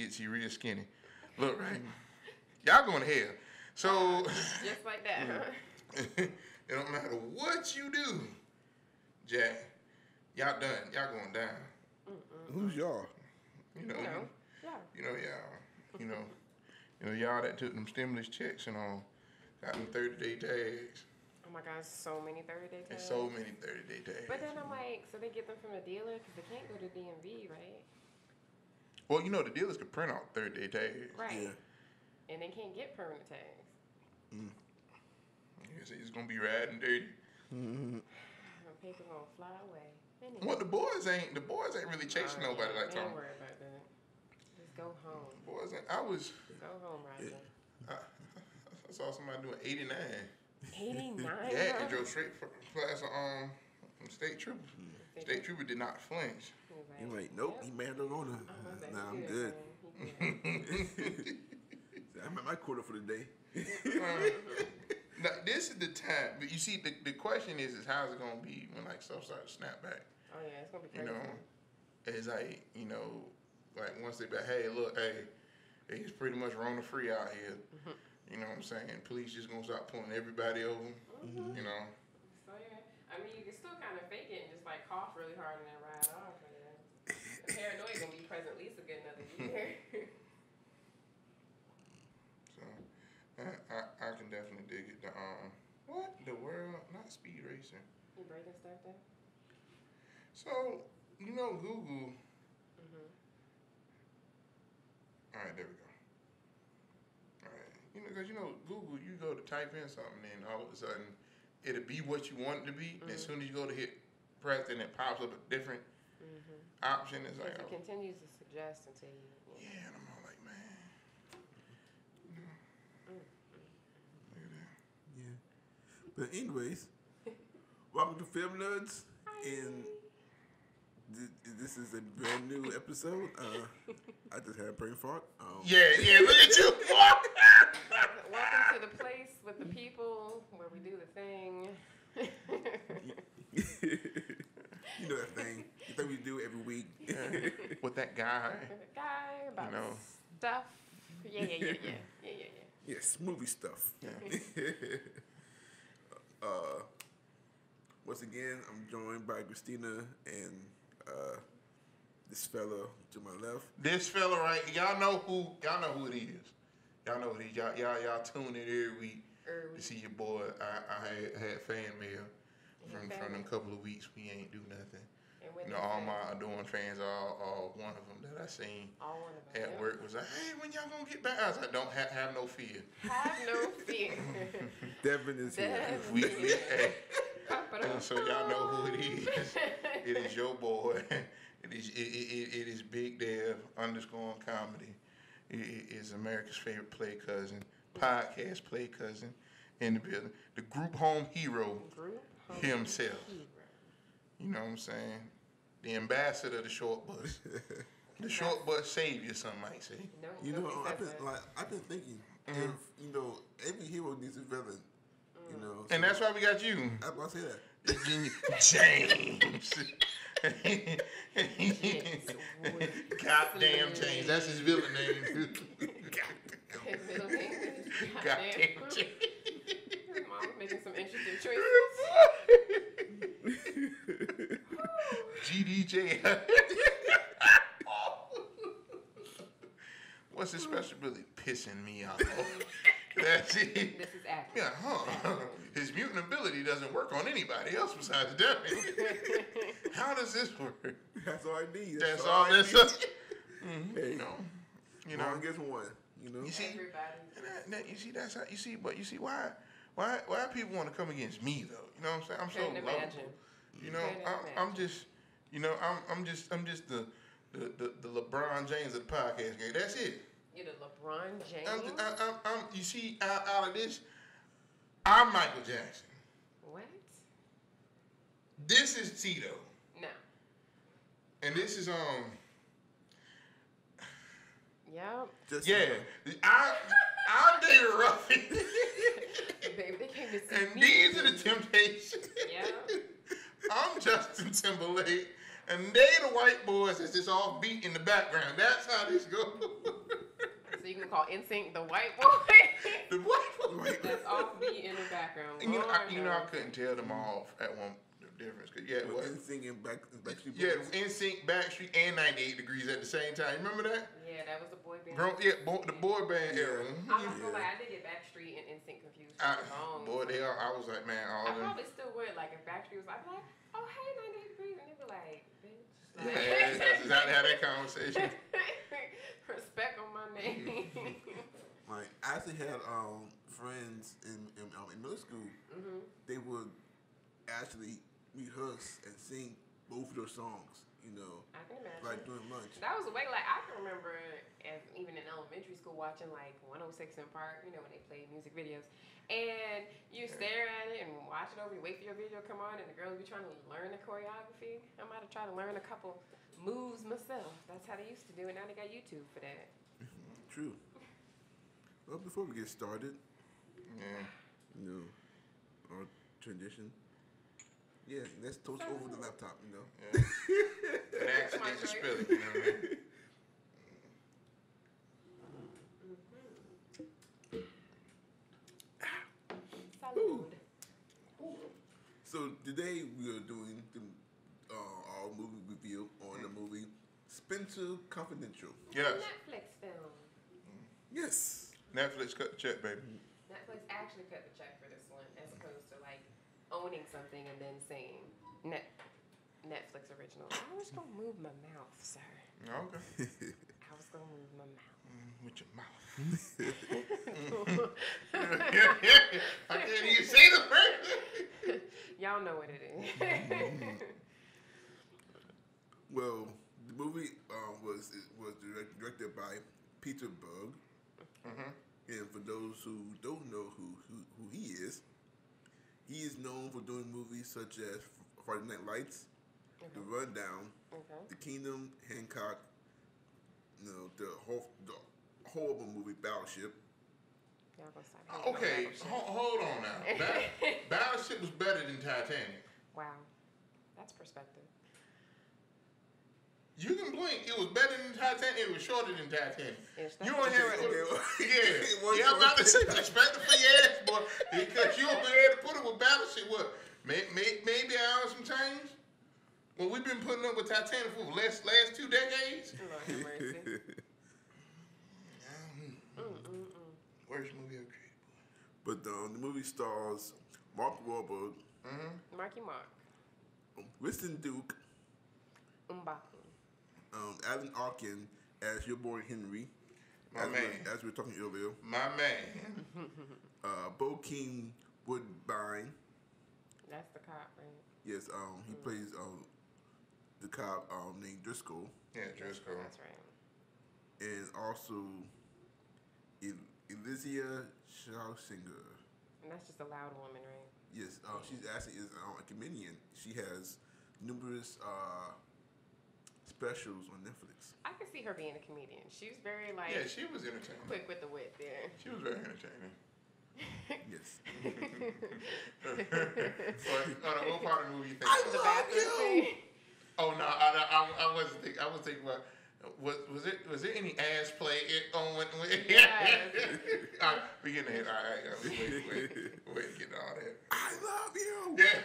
itsy, real skinny. Look, right? Y'all going to hell. So just like that, huh? It don't matter what you do, Jack. Y'all done. Y'all going down. Who's y'all? You know y'all. You know y'all that took them stimulus checks and all, got them 30-day tags. Oh my God, so many 30-day tags. There's so many 30-day tags. But then I'm like, so they get them from a dealer because they can't go to DMV, right? Well, you know the dealers could print out 30-day tags. Right. Yeah. And they can't get permanent tags. So it's gonna be riding dirty. Paper gonna fly away. Anyway. Well, the boys ain't really chasing nobody like Don't Tom. worry about that. Just go home. Boys ain't. Go home, Roger. I saw somebody doing 89. 89. Yeah, and drove straight past state trooper. State trooper did not flinch. He like, nope, he mad on her. Nah, I'm good. I'm at my quota for the day. Now, this is the time, but you see, the question is how's it gonna be when like stuff starts to snap back? Oh yeah, it's gonna be crazy. You know, it's like like once they be like, hey, look, it's pretty much Rona free out here. You know what I'm saying? Police just gonna start pulling everybody over. You know. So yeah, I mean you can still kind of fake it and just like cough really hard and then ride off. The paranoia gonna be present at least a good another year. So I can definitely dig it. What the world? Not speed racing. You breaking stuff there? So Google. All right, there we go. All right, because Google, you go to type in something, and all of a sudden it'll be what you want it to be. And as soon as you go to hit press, then it pops up a different option. It's like it continues to suggest until you. Yeah, and I'm all like, man. Look at that. Yeah. But anyways, welcome to Film Nerds. And this is a brand new episode. I just had a brain fart. Yeah, look at you. Welcome to the place with the people where we do the thing. You know that thing. The thing we do every week. With that guy. With the guy about stuff. Yeah. Yes, movie stuff. Yeah. Once again, I'm joined by Christina and this fella to my left. This fella right, y'all know who it is. Y'all know it is. Y'all tune in every week to see your boy. I had fan mail from them couple of weeks. We ain't do nothing. All my adoring fans, all one of them that I seen at work was like, hey, when y'all gonna get back? I was like, don't have no fear. Have no fear. Devin is here. So y'all know who it is. It is your boy. It is Big Dev _comedy. It is America's favorite play cousin, podcast play cousin in the building. The group home hero himself. You know what I'm saying? The ambassador of the short bus. The short bus savior, some might say. I've been thinking if every hero needs a villain. And that's why we got you. I was gonna say that. James. Goddamn James. That's his villain name. His middle name is Goddamn James. Your mom's making some interesting choices. GDJ. What's his special ability? Pissing me off. That's it. This is accurate. Yeah, his mutant ability doesn't work on anybody else besides Devin. How does this work? That's all I need. That's all. That's us. Hey, one gets one. You see, everybody. you see that's how you see. But you see why people want to come against me though? You know what I'm saying? I'm so lovable. I'm just. I'm just the LeBron James of the podcast game. That's it. You're the LeBron James? You see, out of this, I'm Michael Jackson. What? This is Tito. No. And this is Yep. I'm David Ruffin. Baby, they came to see And me. these are the Temptations. Yep. I'm Justin Timberlake. And they the white boys that's just off beat in the background. That's how this goes. NSYNC, the white boy. The white. That's off beat in the background. You know, I Lord couldn't tell them all at one the difference. Cause yeah, what? NSYNC and Backstreet Boys. Yeah, NSYNC, Backstreet, and 98 Degrees at the same time. You remember that? Yeah, that was the boy band. The boy band era. I'm not gonna lie, I did get Backstreet and NSYNC confused for a long Boy, time. I was like, man, all I them. probably still would. Like, if Backstreet was like, I'd be like, oh, hey, 98 Degrees. And they'd be like, bitch. Like, Yeah, that's exactly how that conversation. respect on my name. Like, I actually had friends in middle school. Mm-hmm. They would actually rehearse and sing both of those songs. You know, I can imagine. like during lunch. That was way, like, I can remember, as even in elementary school, watching, like, 106 in Park, you know, when they played music videos. And you stare at it and watch it over, you wait for your video to come on, and the girls be trying to learn the choreography. I might have tried to learn a couple moves myself. That's how they used to do it. Now they got YouTube for that. True. Well, before we get started, you know, our tradition. Yeah, let's toast over the laptop, you know. Yeah. An accident to spill it, you know what I mean? Salud. So today we are doing our movie review on the movie Spencer Confidential. Yes. Netflix film. Yes. Netflix cut the check, baby. Netflix actually cut the check for this one, as opposed to like owning something and then saying Netflix original. I was gonna move my mouth, sir. Okay. I was gonna move my mouth. With your mouth. I can't even say the word. Y'all know what it is. Well, the movie was directed by Peter Berg. And for those who don't know who he is known for doing movies such as Friday Night Lights, The Rundown, The Kingdom, Hancock, you know, the horrible movie Battleship. Y'all gonna stop hating on Okay, Battleship. hold on now. Battleship was better than Titanic. Wow, that's perspective. You can blink. It was better than Titanic. It was shorter than Titanic. Yes, You that's don't hear true. it. Yeah, I'm about to say perspective for your ass, boy. Because you over there to put it with Battleship. What? Maybe I some change. Well, we've been putting up with Titanic for the last 2 decades. Lord have mercy. Worst movie ever created, But the movie stars Mark Wahlberg, Marky Mark. Winston Duke, M'Baku. Alan Arkin as your boy Henry, My man. as we were talking earlier. My man. Bokeem Woodbine. That's the cop, right? Yes, he plays the cop named Driscoll, Yeah, Driscoll. That's right. and also Elysia Schlesinger. And that's just a loud woman, right? Yes, she's actually is a comedian. She has numerous specials on Netflix. I could see her being a comedian. She's very like Yeah, she was entertaining. quick with the wit there. She was very entertaining. Yes. What part of the movie you think? The bathroom scene. Oh no, I wasn't thinking. I was thinking about was there any ass play on when? Yes. We getting ahead. All right, wait, get all that. I love you. Yeah.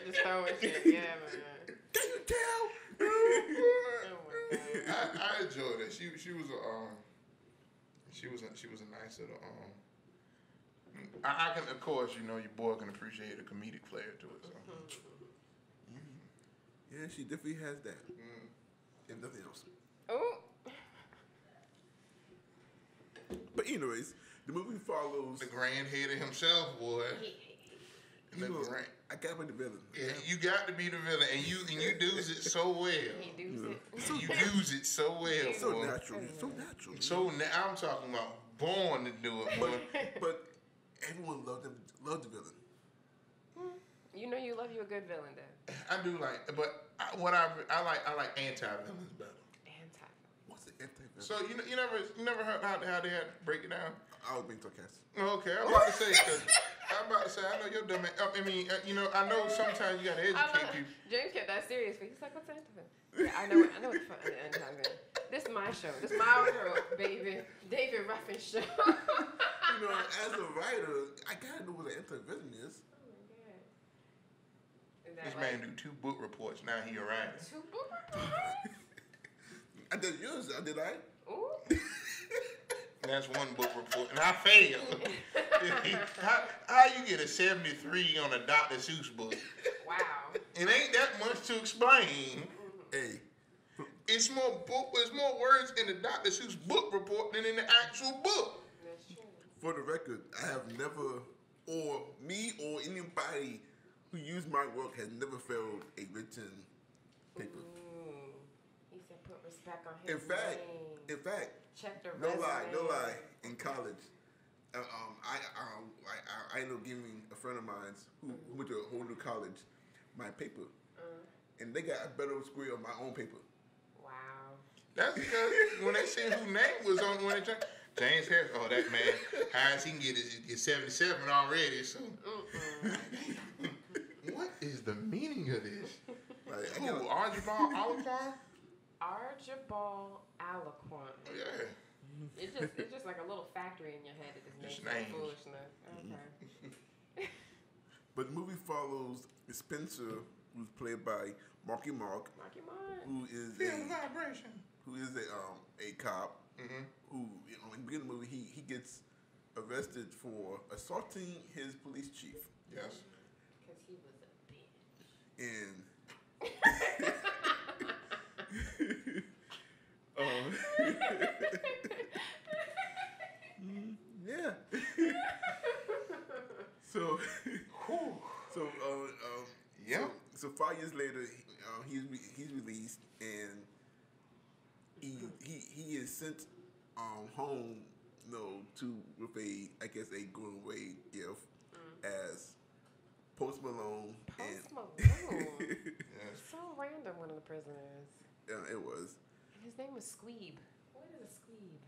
Just throwing shit. Yeah, man. Can you tell? Oh my god. I enjoyed it. She was a nice little I can, of course, you know, your boy can appreciate a comedic flair to it. So. Yeah, she definitely has that. If nothing else. Oh. But anyways, the movie follows. The grand header himself, boy. You know, I gotta be the villain. Yeah, you got to be the villain, and you does it so well. He does it. You use it so well, So boy. natural. So natural. I'm talking about born to do it, boy. But everyone loved the villain. You know you love you a good villain, Dad. I do like, but I like anti-villains better. Anti-villain. What's the anti-villain? So you never heard how they had to break it down? I was being sarcastic. Okay, I'm about to say, I know you're dumb. I mean, I know sometimes you gotta educate people. James kept that serious, but he's like, "What's anti-villain?" Yeah, I know what the fuck anti-villain. This is my show. This is my world, baby. David Ruffin show. You know, as a writer, I gotta know what an anti-villain is. Oh my god. Is that This like man do 2 book reports. Now he a writer. 2 book reports? I did yours, did I? Ooh. That's 1 book report, and I failed. how you get a 73 on a Dr. Seuss book? Wow. It ain't that much to explain. Hey, It's more words in the Dr. Seuss book report than in the actual book. That's true. for the record, I have never, or me or anybody who used my work has never failed a written paper. He said put respect on his In fact, name. Check the no resume. lie. In college, I ended up giving a friend of mine who went to a whole new college my paper, and they got a better score on my own paper. Wow. That's because when they said whose name was on when it James Harris, oh that man, highest he can get is 77 already. So, what is the meaning of this? Like, Who? Archibald Alquan? Archibald Aliquan. Oh, yeah. It's just like a little factory in your head that just makes Just that names. foolishness. Okay. But the movie follows Spencer, who's played by Marky Mark, Marky Mark. who is Feel the vibration. a cop. Mm-hmm. Who, you know, in the beginning of the movie, he gets arrested for assaulting his police chief. Yes. Because he was a bitch. And yeah. So, Yeah. So 5 years later, he's released, and he is sent home, with a going away gift as Post Malone. Post Malone. Yes. So random, one of the prisoners. It was. And his name was Squeeb. What is a Squeeb?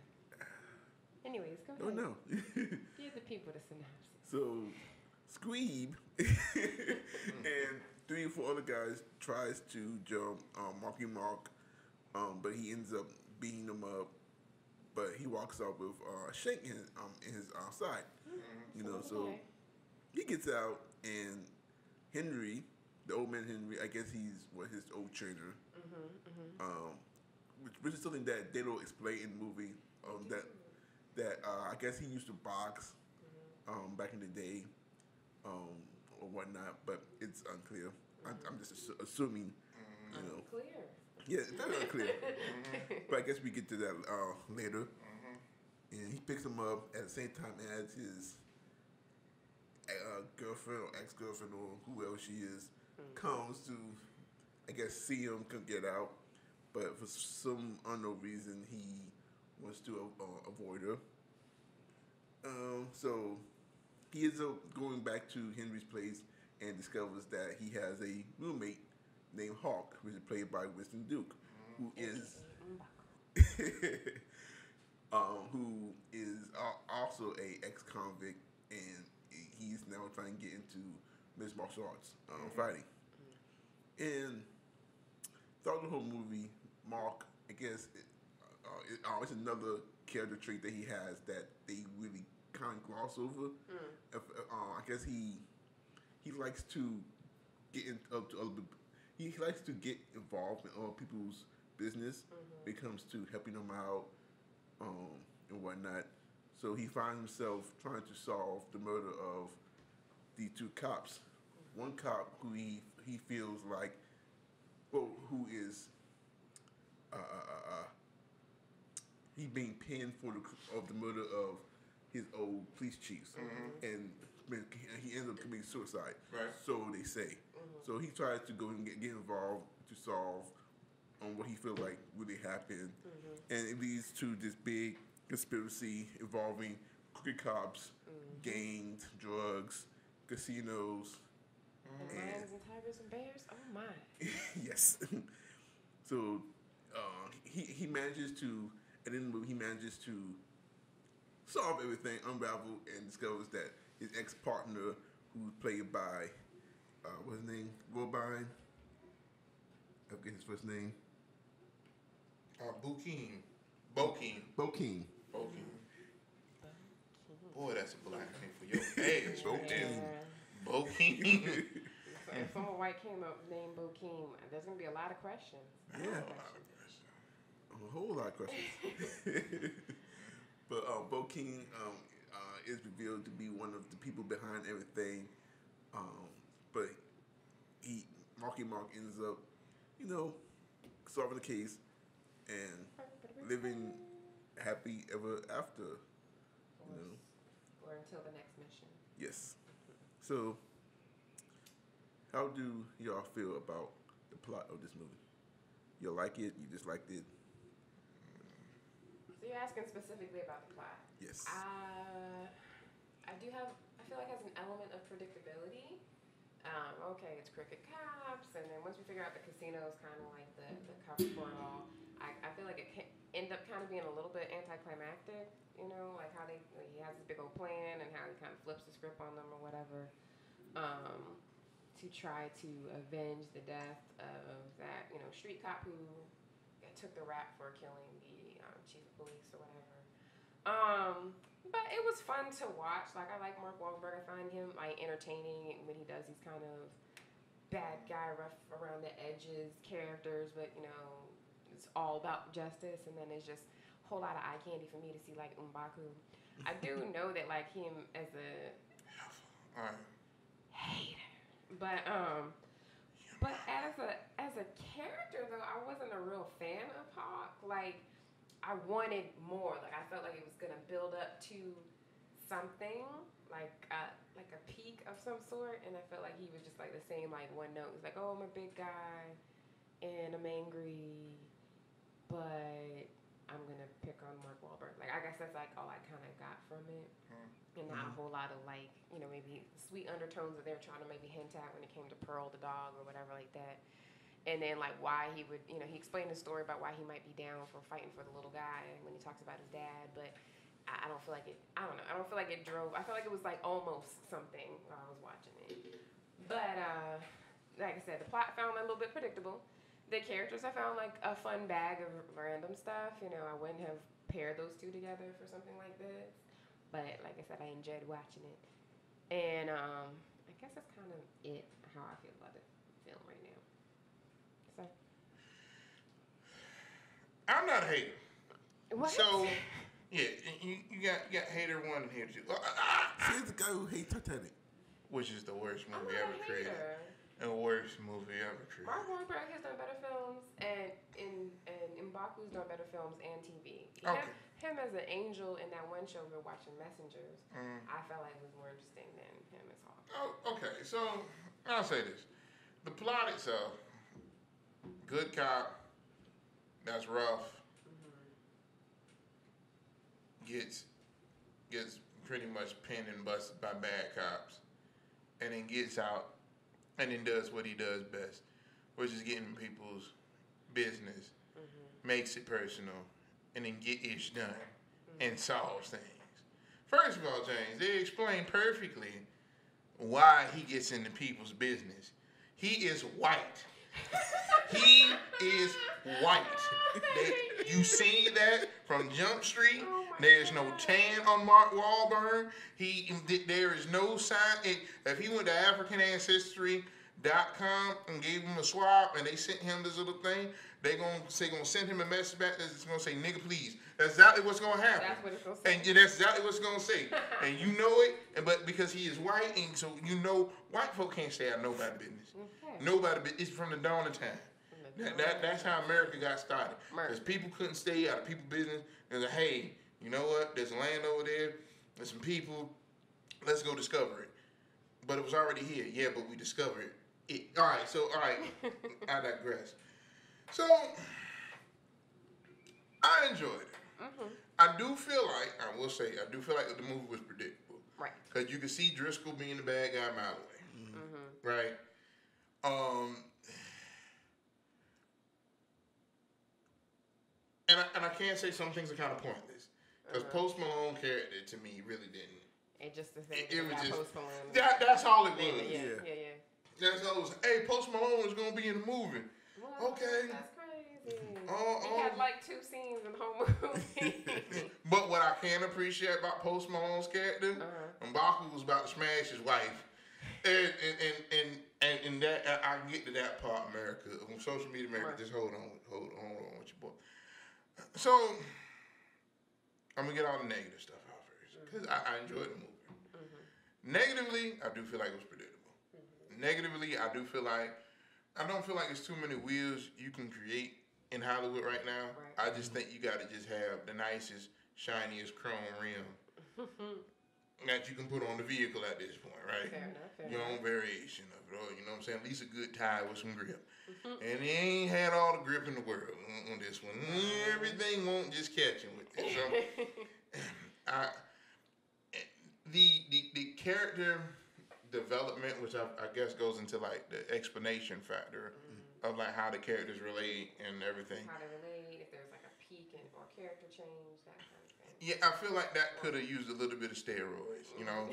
Anyways, go ahead. Don't know. Give the people the synopsis. So, Squeeb and 3 or 4 other guys tries to jump Marky Mark, but he ends up beating them up. But he walks out with Shank in his side. So Okay. he gets out, and Henry, the old man Henry, I guess he's his old trainer. Which is something that they don't explain in the movie. That I guess he used to box back in the day, or whatnot, but it's unclear. I'm just assuming, Clear. Yeah, it's very unclear. But I guess we get to that later. And he picks him up at the same time as his girlfriend or ex-girlfriend or whoever she is comes to, I guess, see him, come get out. But for some unknown reason, he wants to avoid her. So he ends up going back to Henry's place and discovers that he has a roommate named Hawk, which is played by Winston Duke, who is also a ex-convict, and he's now trying to get into mixed martial arts fighting. And throughout the whole movie, Mark, I guess, it's another character trait that he has that they really kind of gloss over. I guess he likes to get he likes to get involved in other people's business when it comes to helping them out and whatnot. So he finds himself trying to solve the murder of these 2 cops. One cop who he feels like, who is he being pinned for the murder of his old police chiefs, and he ends up committing suicide. Right. So they say. So he tries to go and get involved to solve on what he feels like really happened, and it leads to this big conspiracy involving crooked cops, gangs, drugs, casinos, And lions and tigers and bears? Oh my. yes. So he manages to, at the end of the movie, he manages to solve everything, unravel, and discovers that his ex-partner, who's played by, what's his name? Robine? I forget his first name. Bokeem. Bokeem. Bokeem. Bokeem. Boy, that's a black name for your ass. Bokeem. Bokeem. So if someone white came up named Bokeem, there's gonna be a lot of questions. Yeah. A whole lot of questions. But Bokeem is revealed to be one of the people behind everything. But Marky Mark ends up, solving the case and living happy ever after. Or until the next mission. Yes. So, how do y'all feel about the plot of this movie? You like it? You disliked it? So you're asking specifically about the plot? Yes. I feel like it has an element of predictability. Okay, it's crooked cops, and then once we figure out the casino is kind of like the cover for it all, I feel like it can end up kind of being a little bit anticlimactic, like how he has this big old plan and how he kind of flips the script on them or whatever, to try to avenge the death of that, street cop who took the rap for killing the chief of police or whatever. But it was fun to watch. Like, I like Mark Wahlberg. I find him entertaining when he does these kind of bad guy, rough around the edges characters. But it's all about justice, and then it's just a whole lot of eye candy for me to see like M'Baku. I do know that like him as a hater, but as a character though, I wasn't a real fan of Hawk. Like, I wanted more. Like, I felt like it was gonna build up to something, like a peak of some sort, and I felt like he was just like the same like one note. He's like, oh, I'm a big guy, and I'm angry, but I'm gonna pick on Mark Wahlberg. Like, I guess that's like all I kind of got from it, and not a whole lot of like maybe sweet undertones that they were trying to maybe hint at when it came to Pearl the dog or whatever like that. And then, like, why he would, he explained the story about why he might be down for fighting for the little guy when he talks about his dad. But I don't feel like it, I don't know. I don't feel like it drove. I felt like it was, like, almost something while I was watching it. But, like I said, the plot I found a little bit predictable. The characters I found, like, a fun bag of random stuff. I wouldn't have paired those two together for something like this. But, like I said, I enjoyed watching it. And I guess that's kind of it, how I feel about the film right now. So. I'm not a hater. What? So, yeah, you got hater one and hater two. Here's the guy who hates Titanic. Which is the worst I'm movie not ever a created. hater. The worst movie ever created. Mark Wahlberg has done better films, and M'Baku's done better films and TV. Okay. Him as an angel in that one show we were watching, Messengers, I felt like it was more interesting than him as Hawk. Oh, okay. So, I'll say this. The plot itself, good cop, that's rough, gets pretty much pinned and busted by bad cops, and then gets out and then does what he does best, which is getting people's business, makes it personal, and then get ish done and solves things. First of all, James, they explain perfectly why he gets into people's business. He is white. He is white. You see that from Jump Street. There's no tan on Mark Wahlberg. There is no sign. If he went to AfricanAncestry.com and gave him a swab and they sent him this little thing, they're gonna send him a message back that's gonna say, nigga, please. That's exactly what's gonna happen. That's what it's gonna say. And that's exactly what it's gonna say. And you know it, but because he is white, and so white folk can't stay out of nobody's business. Okay. Nobody, it's from the dawn of time. That's how America got started. Because people couldn't stay out of people's business. They're like, hey, you know what? There's land over there. There's some people. Let's go discover it. But it was already here. Yeah, but we discovered it. All right. I digress. So, I enjoyed it. I do feel like the movie was predictable. Right. Because you could see Driscoll being the bad guy a mile away. Right? And I can't say some things are kind of pointless. Because Post Malone character, to me, really didn't. It just the same. It was just, Post Malone. that's all it was. Yeah. That's all it was. Hey, Post Malone is going to be in the movie. Well, okay. That's crazy. He had like 2 scenes in the whole movie. But what I can appreciate about Post Malone's character, M'Baku was about to smash his wife. And that I get to that part, America. On social media, America, just hold on with your boy. So I'm gonna get all the negative stuff out first because I enjoyed the movie. Negatively, I do feel like it was predictable. Negatively, I don't feel like it's too many wheels you can create in Hollywood right now. I just think you got to just have the nicest, shiniest chrome rim that you can put on the vehicle at this point, right? Fair enough. Your own variation of it, or you know what I'm saying? At least a good tire with some grip. And he ain't had all the grip in the world on this one. Everything won't just catch him with this. So, the character development, which I guess goes into like the explanation factor of like how the characters relate and everything. How they relate, if there's like a peak or character change, that kind of thing. Yeah, I feel like that could have used a little bit of steroids, you know.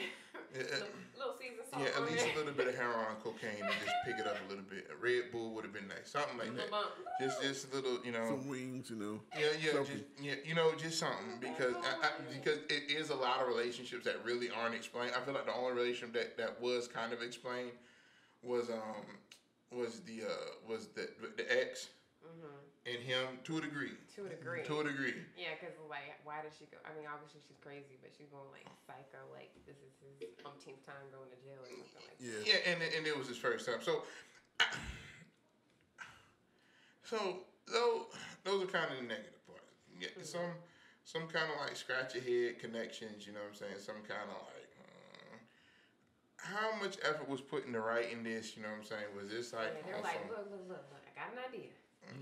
little season salt. Yeah, at least a little bit of heroin and cocaine and just pick it up a little bit. A Red Bull would have been nice, something like that. Just a little, you know. Some wings, you know. Yeah, just something because because it is a lot of relationships that really aren't explained. I feel like the only relationship that was kind of explained was the ex and him to a degree. Yeah, because like, why did she go? I mean, obviously she's crazy, but she's going like psycho. Like this is his umpteenth time going to jail or something like that. Yeah, and it was his first time. So those are kind of the negative parts. Yeah, some kind of like scratch your head connections. You know what I'm saying? Some kind of like. How much effort was put into writing this? You know what I'm saying? Was this like? Yeah, they're like, look, I got an idea.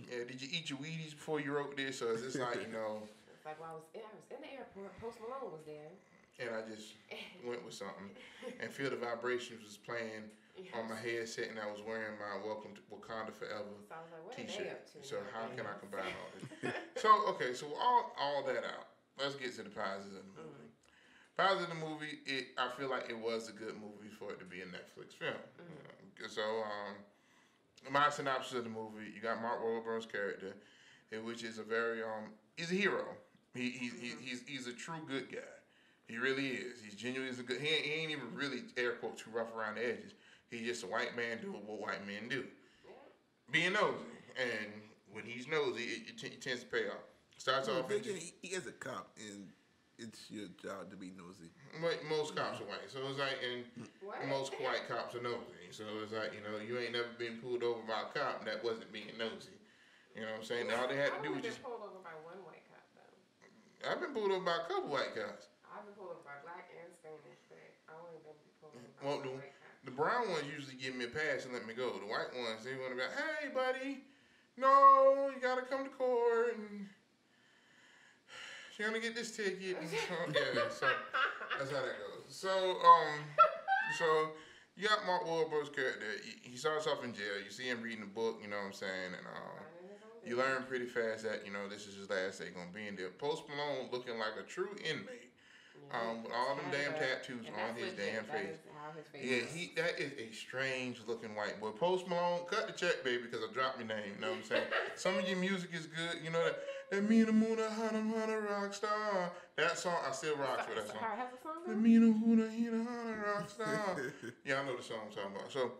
Yeah, did you eat your Wheaties before you wrote this, or is this like, you know? It's like, well, I was in the airport. Post Malone was there. And I just went with something, and Feel the Vibrations was playing on my headset, and I was wearing my Welcome to Wakanda Forever So I was like, what T-shirt. are they up to? So how can I combine all this? So all that out. Let's get to the positives of the movie. Positive of the movie, I feel like it was a good movie for it to be a Netflix film. So my synopsis of the movie, you got Mark Wahlberg's character, which is a very he's a hero. He's a true good guy. He really is. He's genuinely a good. He ain't even really air quote too rough around the edges. He's just a white man doing what white men do, being nosy. And when he's nosy, it tends to pay off. Starts off. He is a cop, and it's your job to be nosy. Most cops are white, so it's like, and most white cops are nosy. So it's like, you know, you ain't never been pulled over by a cop that wasn't being nosy. You know what I'm saying? All they had to do was just. I've been pulled over by one white cop though. I've been pulled over by a couple white cops. I've been pulled over by black and Spanish, but I only been pulled over by Well, one white cop. the brown ones usually give me a pass and let me go. The white ones, they want to be like, hey, buddy, no, you got to come to court and you're going to get this ticket. And so that's how that goes. So you got Mark Wahlberg's character. He starts off in jail. You see him reading a book, you know what I'm saying? And you learn pretty fast that, you know, this is his last day going to be in there. Post Malone looking like a true inmate. With all them damn tattoos on his damn face. That is a strange looking white boy. Post Malone, cut the check, baby, because I dropped your name. You know what I'm saying? Some of your music is good. You know that Mina Muna Hana rock star. That song, I still rock with that song. Has a song? The Mina Muna Hana rock star. Yeah, I know the song I'm talking about. So,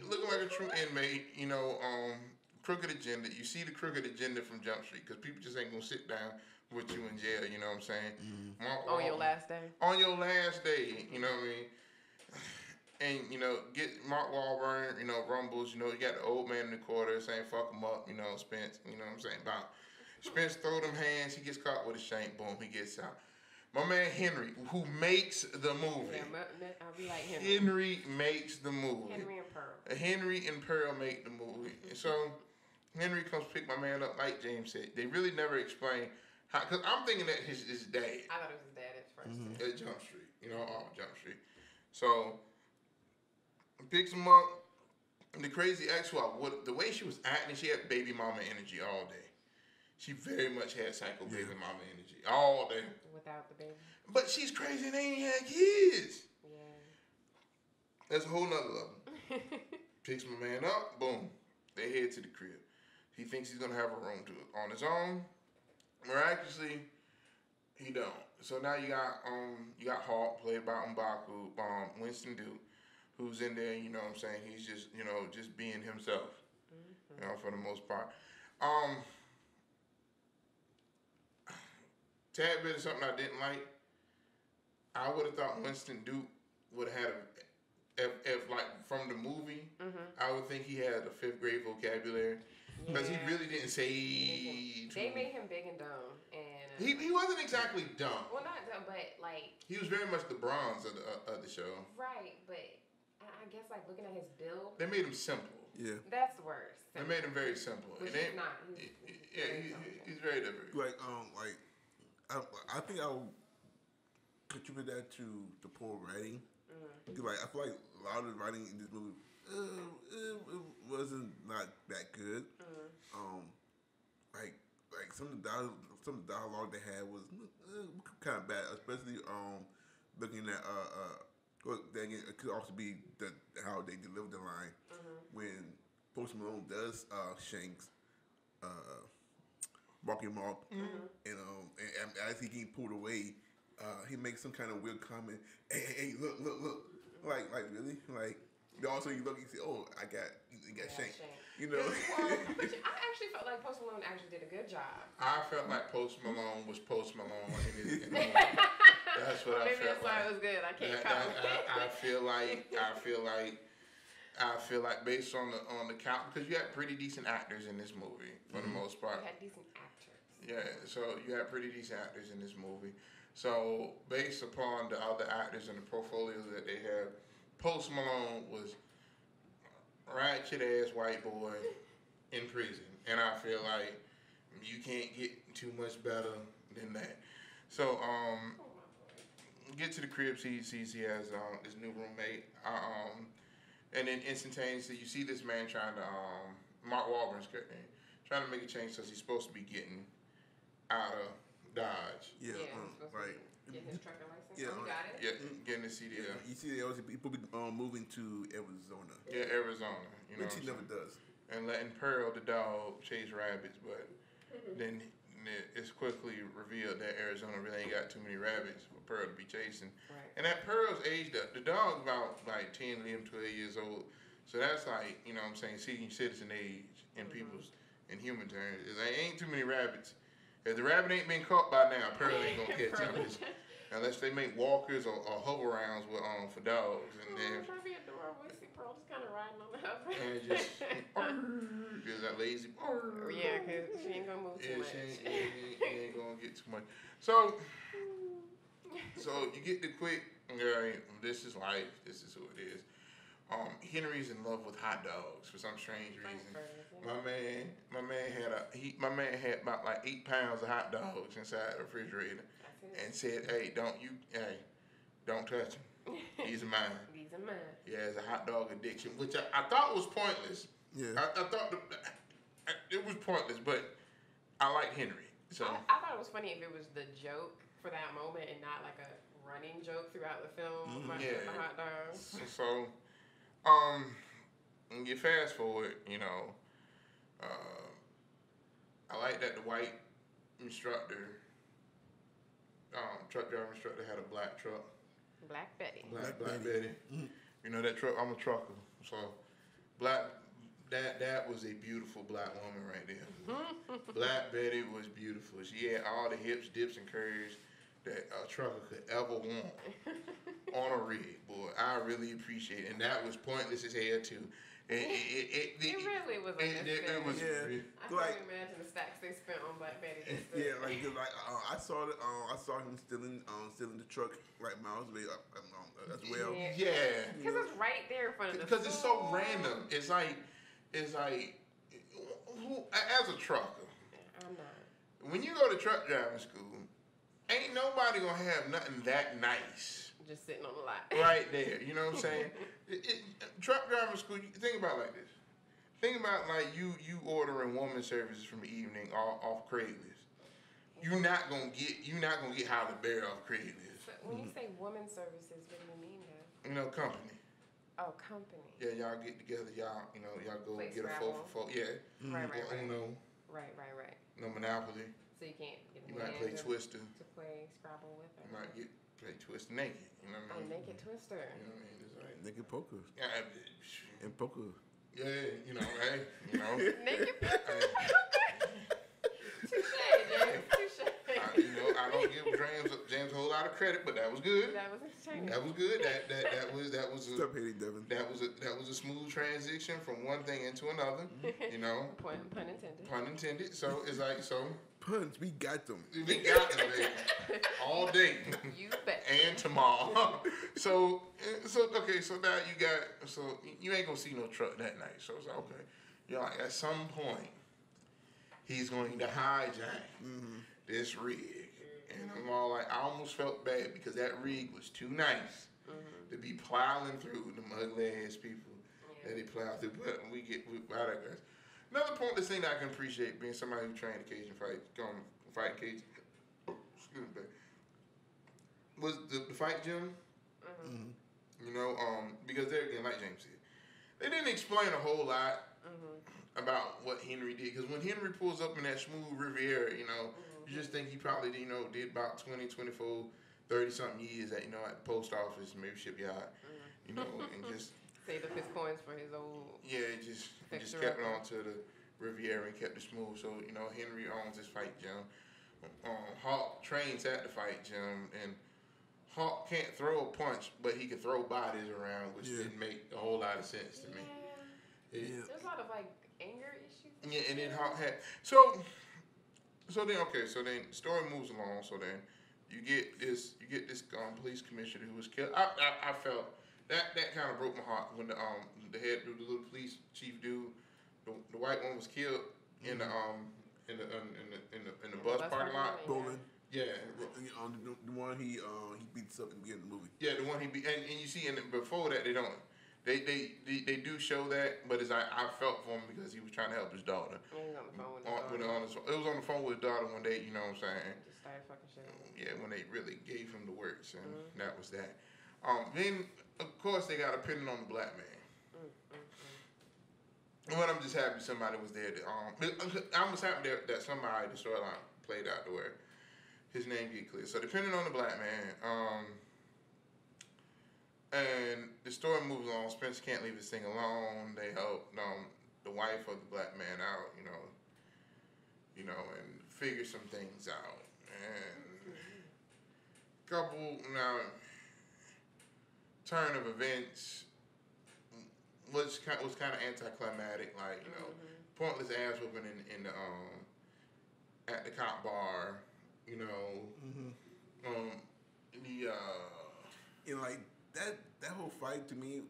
looking like a true inmate, you know, crooked agenda. You see the crooked agenda from Jump Street because people just ain't gonna sit down with you in jail, you know what I'm saying? On your last day? On your last day, you know what I mean? And, you know, get Mark Wahlberg, you know, rumbles, you know, you got the old man in the quarter saying, fuck him up, you know, Spence, you know what I'm saying? Spence throw them hands, he gets caught with a shank, boom, he gets out. My man Henry, who makes the movie. Yeah, I'll be like Henry. Henry makes the movie. Henry and Pearl. Henry and Pearl make the movie. So, Henry comes pick my man up, like James said. They really never explain. Because I'm thinking that his dad. I thought it was his dad at first. At Jump Street. You know, off Jump Street. So, picks him up. And the crazy the way she was acting, she had baby mama energy all day. She very much had psycho baby mama energy all day. Without the baby. But she's crazy and they ain't had kids. Yeah. That's a whole nother level. Picks my man up, boom. They head to the crib. He thinks he's gonna have a room on his own. Miraculously, he don't. So now you got Hawk, played by M'Baku, Winston Duke, who's in there. You know what I'm saying? He's just just being himself. You know, for the most part. Tad bit of something I didn't like. I would have thought Winston Duke would have had if like from the movie, I would think he had a 5th grade vocabulary because he really didn't say. They made him big and dumb, and he wasn't exactly dumb. Well, not dumb, but like he was very much the bronze of the show. Right, but I guess like looking at his build, they made him simple. Yeah, that's the worst. They made him very simple. Which he's not. He's very different. Like I think I'll contribute that to the poor writing. Cause like I feel like a lot of the writing in this movie it wasn't not that good. Like some of the dialogue they had was kind of bad, especially looking at well, then again, it could also be how they deliver the line when Post Malone does Shanks Marky Mark, and as he getting pulled away, he makes some kind of weird comment. Hey, look, like really, like. Also, you look, you say, "Oh, you got shanked." You know. Well, but I actually felt like Post Malone actually did a good job. I felt like Post Malone was Post Malone. That's what I felt. Maybe that's why it was good. I can't comment. I feel like based on the count, because you had pretty decent actors in this movie for the most part. You had decent actors. Yeah, so you had pretty decent actors in this movie. So based upon the other actors and the portfolios that they have, Post Malone was a ratchet ass white boy in prison, and I feel like you can't get too much better than that. So get to the crib, sees he has this new roommate, and then instantaneously you see this man trying to Mark Wahlberg's character trying to make a change because he's supposed to be getting out of Dodge. Yeah, right. Getting his trucker license. Yeah, you got it. Yeah, getting the CDL. You see, there was people moving to Arizona. Yeah, Arizona. You know, which he never does. And letting Pearl the dog chase rabbits, but then it's quickly revealed that Arizona really ain't got too many rabbits for Pearl to be chasing. Right. And at Pearl's age, the dog's about like 10, 11, 12 years old. So that's like, you know what I'm saying, senior citizen age in people's, in human terms. There ain't too many rabbits. If the rabbit ain't been caught by now, Pearl ain't gonna catch him. Unless they make walkers or hover rounds with for dogs, and then that'd be adorable. You see Pearl just kind of riding on the hover. And just that lazy. Yeah, because she ain't gonna move too much. She ain't gonna get too much. So you get the quick. This is life. This is who it is. Henry's in love with hot dogs for some strange reason. My man had about like 8 pounds of hot dogs inside the refrigerator, and said, "Hey, don't touch him. These are mine." These are mine. He has a hot dog addiction, which I thought was pointless. Yeah, I thought it was pointless, but I like Henry. So I thought it was funny if it was the joke for that moment and not like a running joke throughout the film. The hot dogs. So. You fast forward, I like that the white instructor, truck driver instructor had a black truck. Black Betty. Black Betty. You know that truck, I'm a trucker. So that was a beautiful black woman right there. Black Betty was beautiful. She had all the hips, dips, and curves that a trucker could ever want on a rig, boy. I really appreciate it. And that was pointless as hell, too. It really was unnecessary. It was, I can't imagine the stacks they spent on Black Betty. I saw him stealing the truck like miles away as well. Yeah. Because it's right there in front of the Because it's so random. It's like, who, as a trucker, I'm not. When you go to truck driving school, ain't nobody gonna have nothing that nice. Just sitting on the lot. Right there. You know what I'm saying? Truck driving school, think about it like this. Think about like you ordering woman services from the evening off Craigslist. You're not gonna get Halle Berry off Craigslist. So when you say woman services, what do you mean though? Company. Oh, company. Yeah, y'all get together. Y'all go Play get Scrabble. a 4 for 4. Yeah. Right. Uno. Right. No Monopoly. So you can't get You might play Twister. to play Scrabble with her. You might play Twister naked. You know what I mean? Naked Twister. You know what I mean? It's like Naked poker. Yeah. And poker. Yeah. You know. Hey. You know. Naked Poker. Touche, James. Touche. I don't give James a whole lot of credit, but that was good. That was entertaining. That was good. That was Stop hating, Devin. that was a smooth transition from one thing into another. You know. Pun intended. Pun intended. So it's like Puns, we got them. we got them, baby. All day. You bet. And tomorrow. so okay. So now you ain't gonna see no truck that night. So it's like, okay. You're like, at some point, he's going to hijack this rig. And I'm all like, I almost felt bad because that rig was too nice to be plowing through the ugly ass people that he plowed through. But I digress. Another pointless thing that I can appreciate being somebody who trained Cajun fight Cajun, excuse me, was the fight gym. You know, because there again, like James said, they didn't explain a whole lot about what Henry did. Because when Henry pulls up in that smooth Riviera, you know, you just think he probably, did about 20, 24, 30-something years at the post office, maybe shipyard, and just... Saved up his coins for his old... Yeah, just kept it on to the Riviera and kept it smooth. So, Henry owns his fight gym. Hawk trains at the fight gym, and Hawk can't throw a punch, but he can throw bodies around, which didn't make a whole lot of sense to me. There's a lot of, anger issues. Yeah, and then Hawk had... So then story moves along. So then you get this police commissioner who was killed. I felt that kind of broke my heart when the little police chief dude, the white one was killed in the bus parking lot. Bowling. Yeah. The one he beats up in the beginning of the movie. Yeah, the one he beat, and you see, and before that they don't. They do show that, but I felt for him because he was trying to help his daughter. He was on the phone with his daughter. It was on the phone with his daughter one day, you know what I'm saying? Just started fucking shit up. Yeah, when they really gave him the works, and that was that. Then, of course, they got a pin on the black man. But I'm just happy somebody was there. I was happy that somebody, the storyline played out to where his name get clear. So depending on the black man, and the story moves along. Spencer can't leave this thing alone. They help the wife of the black man out, and figure some things out. And turn of events was kind of anticlimactic, pointless ass whooping in the at the cop bar, And that whole fight to me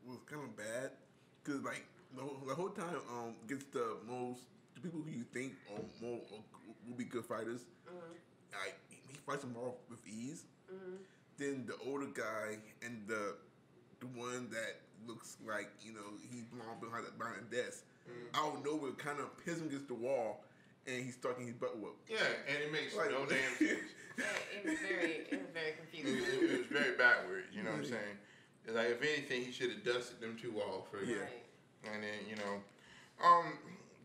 was kind of bad because the whole time against the people who you think will be good fighters, he fights them all with ease. Then the older guy and the one that looks like he's belong behind the desk, out of nowhere kind of pins him against the wall, and he's starting his butt whoop. Yeah, and it makes no damn sense. It was very confusing. It was very backward, you know what I'm saying? It's like, if anything, he should have dusted them two off first. Yeah. And then,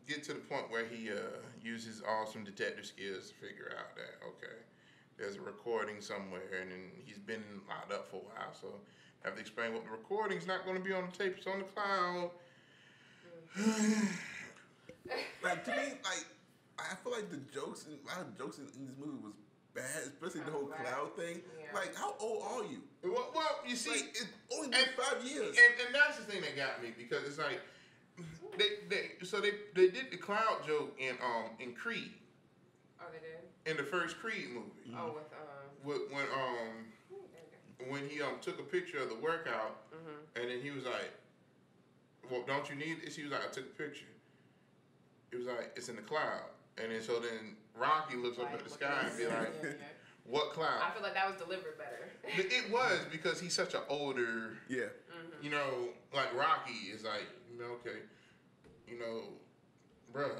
get to the point where he uses awesome detective skills to figure out that, okay, there's a recording somewhere, and then he's been locked up for a while, so I have to explain what the recording's not going to be on the tape, it's on the cloud. To me, I feel like a lot of jokes in this movie was bad, especially the whole cloud thing. Yeah. How old are you? Well, you see, it's only been 5 years. And that's the thing that got me, because it's like, they did the cloud joke in Creed. Oh, they did? In the first Creed movie. Oh, when he took a picture of the workout, and then he was like, well, don't you need this? He was like, I took a picture. It was like, it's in the cloud. And then Rocky looks up at the sky and be like, what cloud? I feel like that was delivered better. It was, because he's such an older, like Rocky is like, okay, bruh,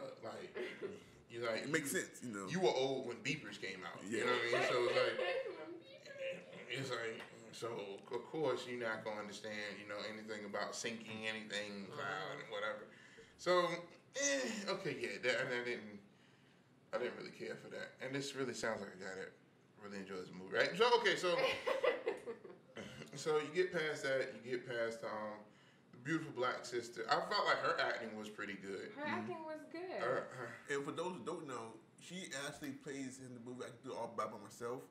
you're like, it makes sense, You were old when beepers came out, you know what I mean? So it's like, So of course you're not gonna understand, anything about sinking anything cloud and whatever. So, okay, yeah, I didn't really care for that. And this really sounds like a guy that really enjoys the movie, right? So okay, so so you get past that, you get past the beautiful black sister. I felt like her acting was pretty good. Her acting was good. And for those who don't know, she actually plays in the movie I Can Do It All by Myself.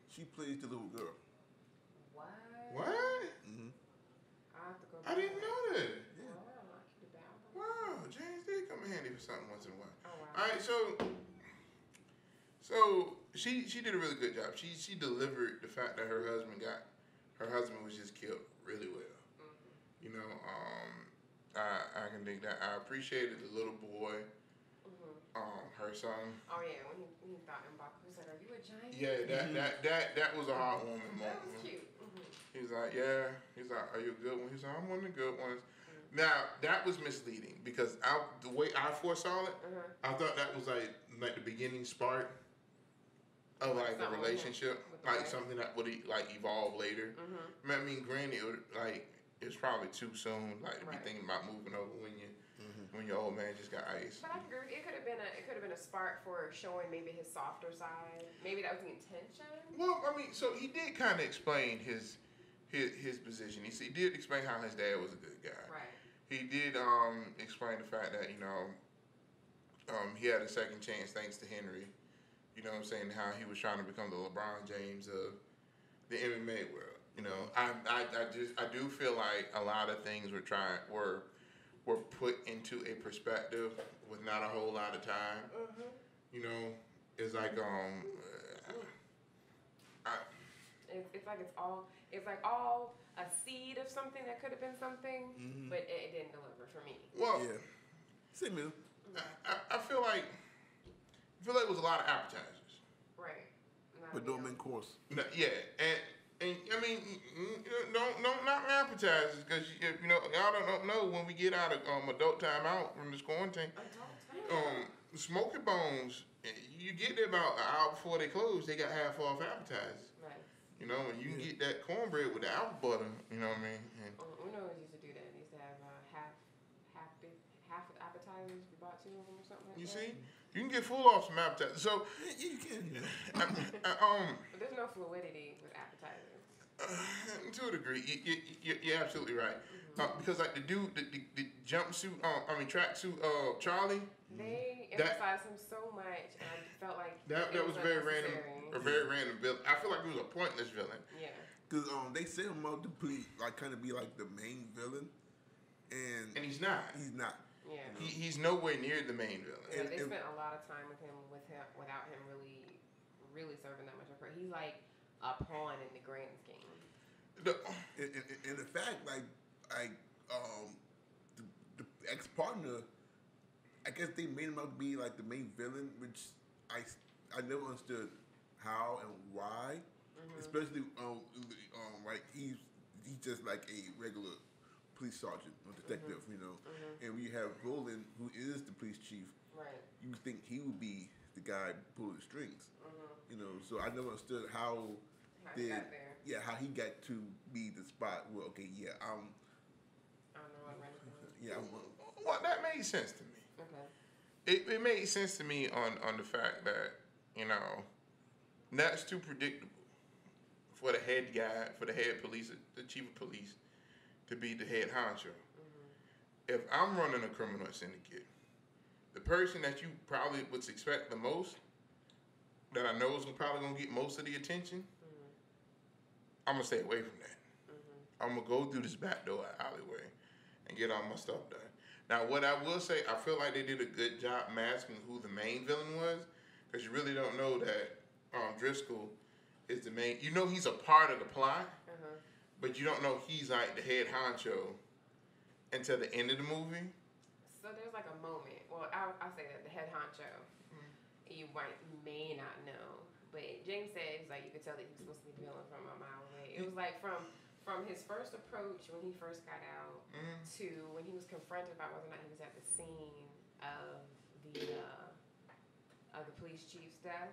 She plays the little girl. What? Mm-hmm. I have to go I didn't know that. Yeah. Wow, James did come in handy for something once in a while. Oh, wow. All right, so she did a really good job. She delivered the fact that her husband was just killed really well. Mm-hmm. I can dig that. I appreciated the little boy, her son. Oh yeah, when he thought Mbaku said, "Are you a giant?" Yeah, that was a heartwarming That moment. was cute. He's like, yeah. He's like, are you a good one? He's like, I'm one of the good ones. Now that was misleading because the way I foresaw it, I thought that was like the beginning spark of like a relationship, like something that would like evolve later. I mean, granted, it's probably too soon, like to be thinking about moving over when your old man just got ice. But I agree. It could have been a spark for showing maybe his softer side. Maybe that was the intention. Well, I mean, so he did kind of explain his position. He did explain how his dad was a good guy. Right. He did explain the fact that he had a second chance thanks to Henry. You know what I'm saying? How he was trying to become the LeBron James of the MMA world. I do feel like a lot of things were put into a perspective with not a whole lot of time. It's like it's like all a seed of something that could have been something, but it didn't deliver for me. Well, yeah, same here. I feel like it was a lot of appetizers. Right. But no main course. Yeah, and I mean, not appetizers because y'all don't know when we get out of adult time out from this quarantine. Smoky Bones, you get there about an hour before they close. They got half off appetizers. Right. And you can get that cornbread with the apple butter. You know what I mean? And We know used to do that. They used to have half appetizers. You bought two of them or something like you that. see, you can get full off some appetizers. So Yeah, you can. But there's no fluidity with appetizers. to a degree, you're absolutely right. Because like the dude, the jumpsuit, tracksuit, Charlie. They emphasized him so much, and I felt like That was very random, a very random villain. I feel like he was a pointless villain. Yeah. Because they set him up to kind of be like the main villain, and he's not. He's not. Yeah. He's nowhere near the main villain. Yeah, they spent a lot of time with him without him really serving that much of her. He's like a pawn in the grand scheme. And the fact, the ex-partner, I guess they made him out to be like the main villain, which I never understood how and why. Especially like he's just like a regular police sergeant or detective, And we have Roland, who is the police chief. Right. You think he would be the guy pulling the strings, So I never understood how he got there. Yeah, how he got to be the spot where I don't know what running for. Yeah, Well, that made sense to me. Okay. It made sense to me on the fact that that's too predictable for the head guy, for the head police, the chief of police, to be the head honcho. If I'm running a criminal syndicate, the person that you probably would expect the most, that I know is probably gonna get most of the attention, I'm gonna stay away from that. I'm gonna go through this back door alleyway and get all my stuff done. Now, what I will say, I feel like they did a good job masking who the main villain was, because you really don't know that Driscoll is the main. You know he's a part of the plot, but you don't know he's like the head honcho until the end of the movie. So there's like a moment. Well, I'll say that the head honcho, you may not know, but James says like you could tell that he was supposed to be the villain from a mile away. It was like from his first approach when he first got out to when he was confronted about whether or not he was at the scene of the police chief's death.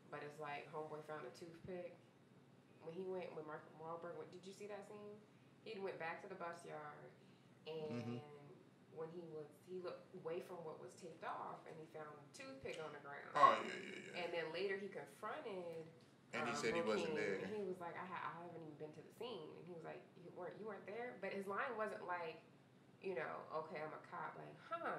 But it's like homeboy found a toothpick when he went with Mark Wahlberg, did you see that scene? He went back to the bus yard, and when he looked away from what was taped off, and he found a toothpick on the ground. Oh yeah. And then later he confronted. And he said he wasn't there. And he was like, I haven't even been to the scene. And he was like, you weren't there. But his line wasn't like, you know, okay, I'm a cop. Like,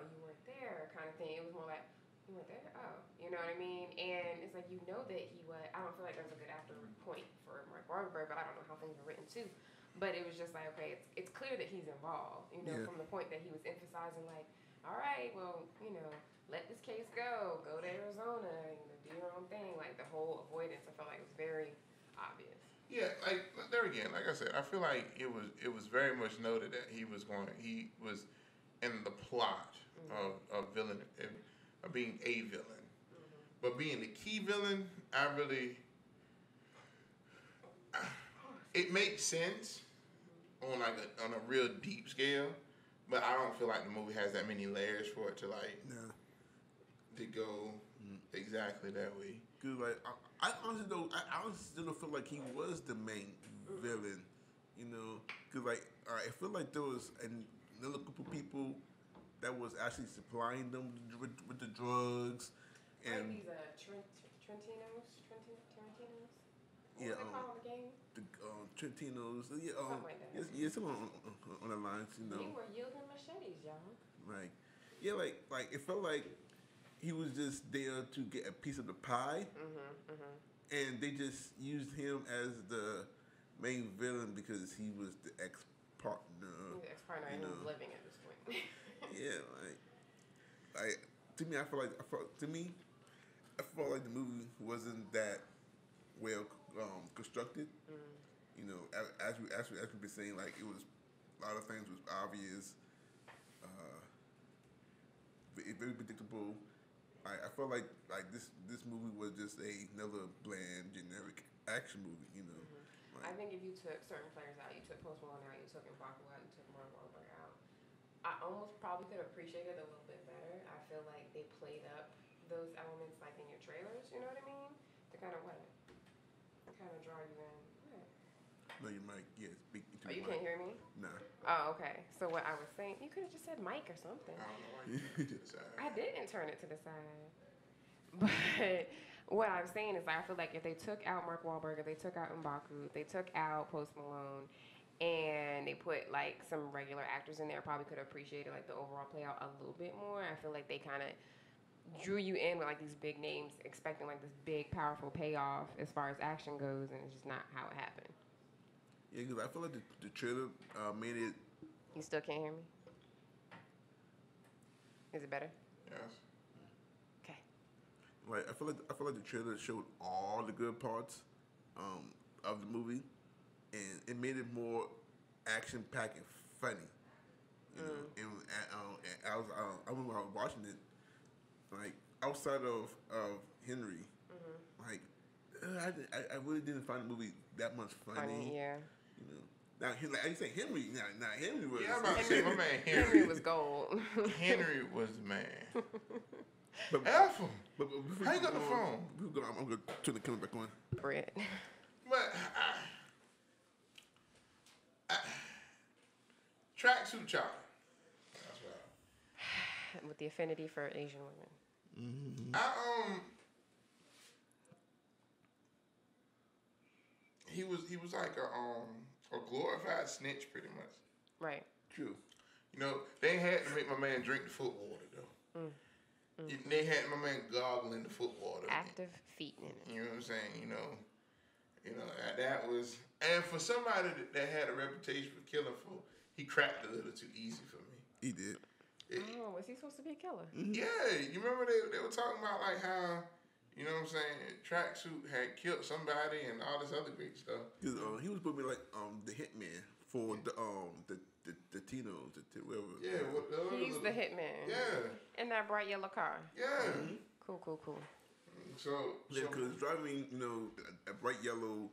you weren't there, kind of thing. It was more like, you weren't there. Oh, you know what I mean? And it's like, you know that he was. I don't feel like that was a good after point for Mark Wahlberg, but I don't know how things are written too. But it was just like, okay, it's clear that he's involved. You know, from the point that he was emphasizing, like, all right, well, you know, let this case go to Arizona, you know, do your own thing. Like the whole avoidance, I felt like it was very obvious. Yeah, like there again, like I said, I feel like it was very much noted that he was in the plot of villain, of being a villain, but being the key villain, it makes sense on on a real deep scale, but I don't feel like the movie has that many layers for it to to go exactly that way. Cause like I honestly don't feel like he was the main villain, you know. Cause like I feel like there was another group of people that was actually supplying them with the drugs, and like these Trentinos. What yeah, was it called again? The Trentinos, yeah, something like that. yeah, something on the lines, you know. They were yielding machetes, y'all. Like, yeah, like it felt like he was just there to get a piece of the pie, and they just used him as the main villain because he was the ex-partner. He was the ex-partner and he was living at this point. Yeah, like to me, I felt like the movie wasn't that well constructed. You know, as we've been saying, like it was a lot of things was obvious, very predictable. I felt like this movie was just another bland, generic action movie. You know, I think if you took certain players out, you took Post Malone out, you took M'Baku out, you took Mark Wahlberg out, I almost probably could appreciate it a little bit better. I feel like they played up those elements like in your trailers. You know what I mean? To kind of draw you in. No, your mic, yeah, speak into you mic. Can't hear me? Nah. Oh, okay. So what I was saying, you could have just said mic or something. I don't know why you turned it to the side. I didn't turn it to the side. But what I'm saying is, I feel like if they took out Mark Wahlberg, if they took out M'Baku, they took out Post Malone, and they put like some regular actors in there, probably could have appreciated like the overall play out a little bit more. I feel like they kind of drew you in with like these big names, expecting like this big, powerful payoff as far as action goes, and it's just not how it happened. Yeah, because I feel like the trailer made it. You still can't hear me? Is it better? Yes. Okay. Like I feel like the trailer showed all the good parts of the movie, and it made it more action packed and funny. You know, and I remember I was watching it, like outside of Henry, like I really didn't find the movie that much funny. Yeah. You know, now like you say Henry, now Henry was. Yeah, I'm about to say my man Henry. Henry was gold. Henry was the man. But F him. But hang up the phone. I'm gonna turn the camera back on. Brett. But tracksuit Charlie. That's right. With the affinity for Asian women. He was like a glorified snitch, pretty much. Right. True. You know, they had to make my man drink the foot water though. They had my man gargling the foot water. Active feet in it. You know what I'm saying? You know that was, and for somebody that had a reputation for killing folk, he cracked a little too easy for me. He did. Was he supposed to be a killer? Yeah, you remember they were talking about like how, you know what I'm saying, Tracksuit had killed somebody and all this other great stuff. Cause he was supposed to be like the hitman for the Tinos, whoever. Yeah, he's the hitman. Yeah. In that bright yellow car. Yeah. Cool. So because driving, a bright yellow.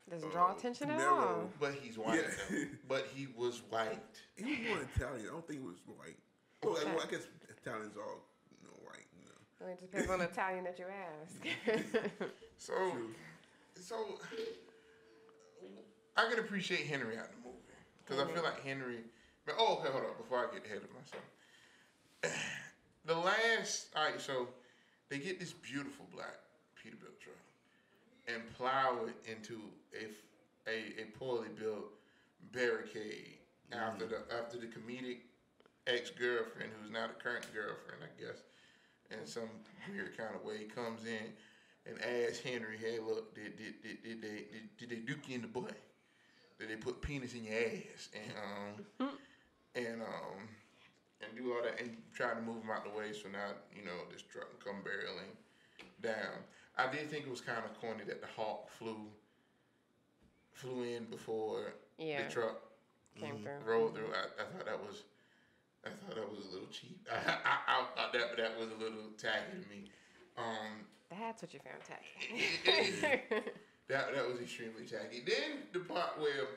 Doesn't draw attention at Camaro. all. But he's white. Though. But he was white. He was more Italian. I don't think he was white. Well, I guess Italians are white. Well, it depends on the Italian that you ask. So So I can appreciate Henry out of the movie because I feel like Henry. But okay, hold on. Before I get ahead of myself, all right. So they get this beautiful black Peterbilt truck and plow it into a poorly built barricade after the comedic ex-girlfriend, who's not a current girlfriend, I guess, in some weird kind of way, comes in and asks Henry, "Hey, look, did they duke you in the butt? Did they put penis in your ass?" And do all that and try to move him out the way so now this truck can come barreling down. I did think it was kind of corny that the Hawk flew in before the truck came through. rolled through. I thought that was a little cheap. I thought that was a little tacky to me. That's what you found tacky. That was extremely tacky. Then the part where,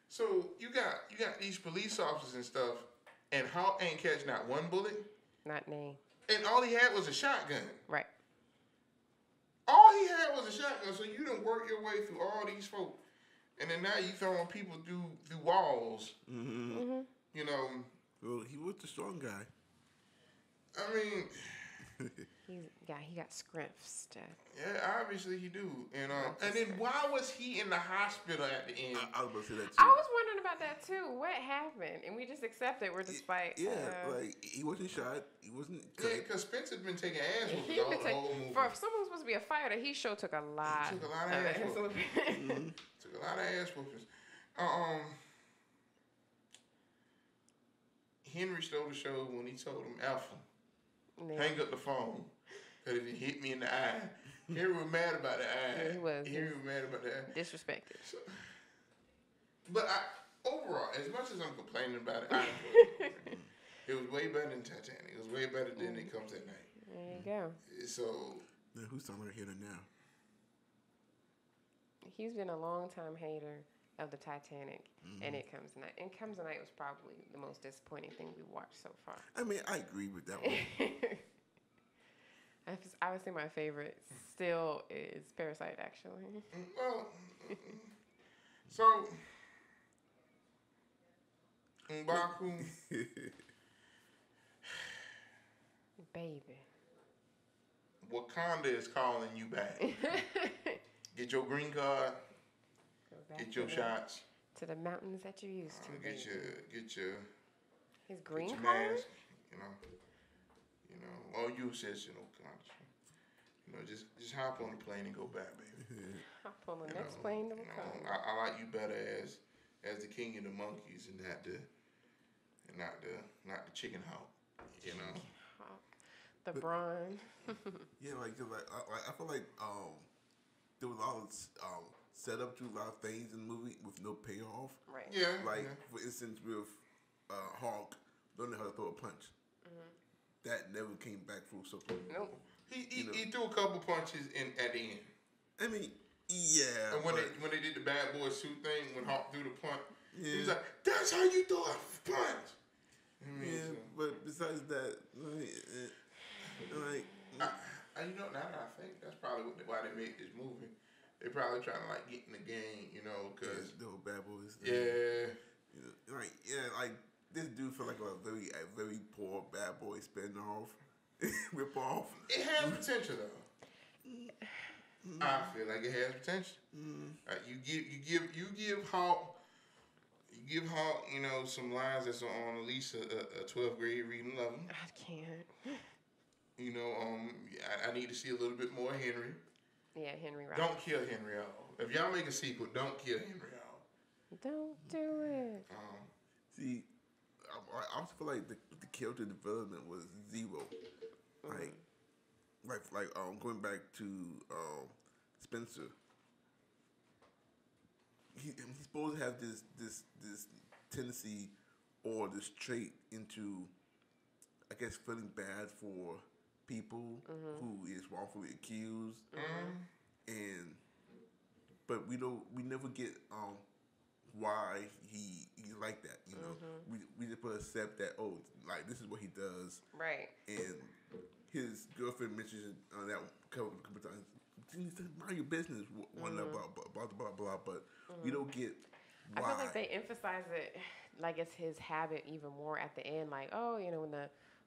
so you got these police officers and stuff, and Hawk ain't catch not one bullet. Not me. And all he had was a shotgun. Right. All he had was a shotgun. So you done work your way through all these folk, and then now you throwing people through walls. Mm-hmm. Mm-hmm. You know. Well, he was the strong guy. I mean. He got scrimpsed. Yeah, obviously he do. And then why was he in the hospital at the end? I was about to say that too. I was wondering about that too. What happened? And we just accepted we're despite. Like he wasn't shot. He wasn't cut. Yeah, because Spencer's been taking ass whoopings the whole movie. For someone supposed to be a fighter, he sure took a lot. He took a lot of ass whoopings. Took a lot of ass whoopings. Henry stole the show when he told him F him. Hang up the phone. Because if he hit me in the eye, Henry was mad about the eye. Yeah, he was. Henry was mad about the eye. Disrespected. So, but overall, as much as I'm complaining about it, I enjoyed it. It was way better than Titanic. It was way better than It Comes at Night. There you go. So. Now, who's talking about Henry now? He's been a long-time hater of the Titanic, and It Comes at Night. It Comes at Night was probably the most disappointing thing we watched so far. I mean, I agree with that one. I would say my favorite still is Parasite, actually. Well, so Mbaku, baby, Wakanda is calling you back. Get your green card. Get your shots. To the mountains that you used to. Get your his green get your card. mask, all you citizens, just hop on the plane and go back, baby. Hop on the next plane to come. I like you better as the king of the monkeys and not the chicken hawk. Hawk, the brawn. Yeah, like I feel like there was a lot of set up to a lot of things in the movie with no payoff. Right. Yeah. Like for instance, with Hawk learning how to throw a punch. That never came back full circle. Nope. He threw a couple punches at the end. I mean, yeah. And when they did the bad boy suit thing, when Hawk threw the punch, yeah. he was like, "That's how you throw a punch." But besides that, now that I think that's probably why they made this movie. They probably trying to get in the game, because the whole bad boys thing. Yeah. Like this dude felt like a very poor bad boy spin-off, rip off. It has potential though. I feel like it has potential. You give Hawk, some lines that's on at least a 12th grade reading level. I can't. I need to see a little bit more Henry. Yeah, Henry. Right. Don't kill Henry off. If y'all make a sequel, don't kill Henry off. Don't do it. See, I also feel like the character development was zero. Like going back to Spencer. He's supposed to have this tendency or this trait into, I guess, feeling bad for people who is wrongfully accused, but we never get why he's like that. We just accept that this is what he does, right? And his girlfriend mentions that a couple mind your business, one blah blah. But we don't get why. I feel like they emphasize it, like it's his habit even more at the end. Like, oh,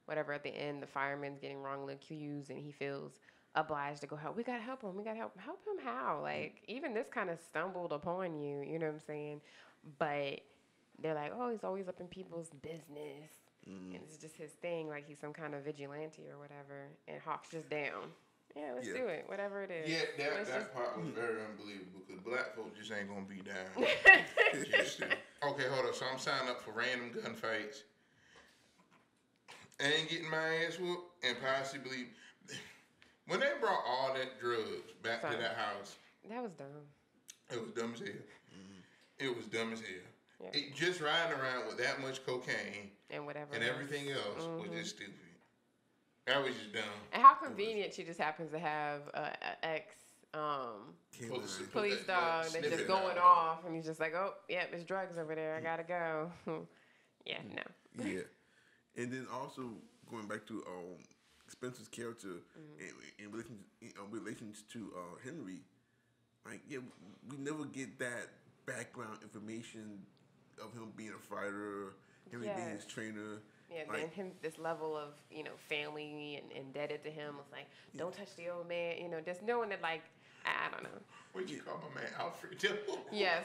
when at the end, the fireman's getting wrongly accused and he feels obliged to go help. We gotta help him. We gotta help him. Help him how? Like, even this kind of stumbled upon you. You know what I'm saying? But they're like, oh, he's always up in people's business. And it's just his thing, like he's some kind of vigilante or whatever. And Hawk's just down. Yeah, let's do it. Whatever it is. Yeah, that part was very unbelievable because black folks just ain't gonna be down. Okay, hold on. So I'm signing up for random gunfights. Ain't getting my ass whooped and possibly when they brought all that drugs back to that house. That was dumb. It was dumb as hell. It was dumb as hell. Yeah. It just riding around with that much cocaine and whatever and everything else was just stupid. That was just dumb. And how convenient she just happens to have an ex police dog that's just going off, and he's just like, oh, yeah, there's drugs over there. I gotta go. Yeah, no. Yeah, and then also going back to Spencer's character in relations to Henry, like we never get that background information of him being a fighter, Henry being his trainer. Yeah, and him, this level of, family and indebted to him. It's like, don't touch the old man, just knowing that, like, I don't know. What'd you call my man, Alfred? Yes,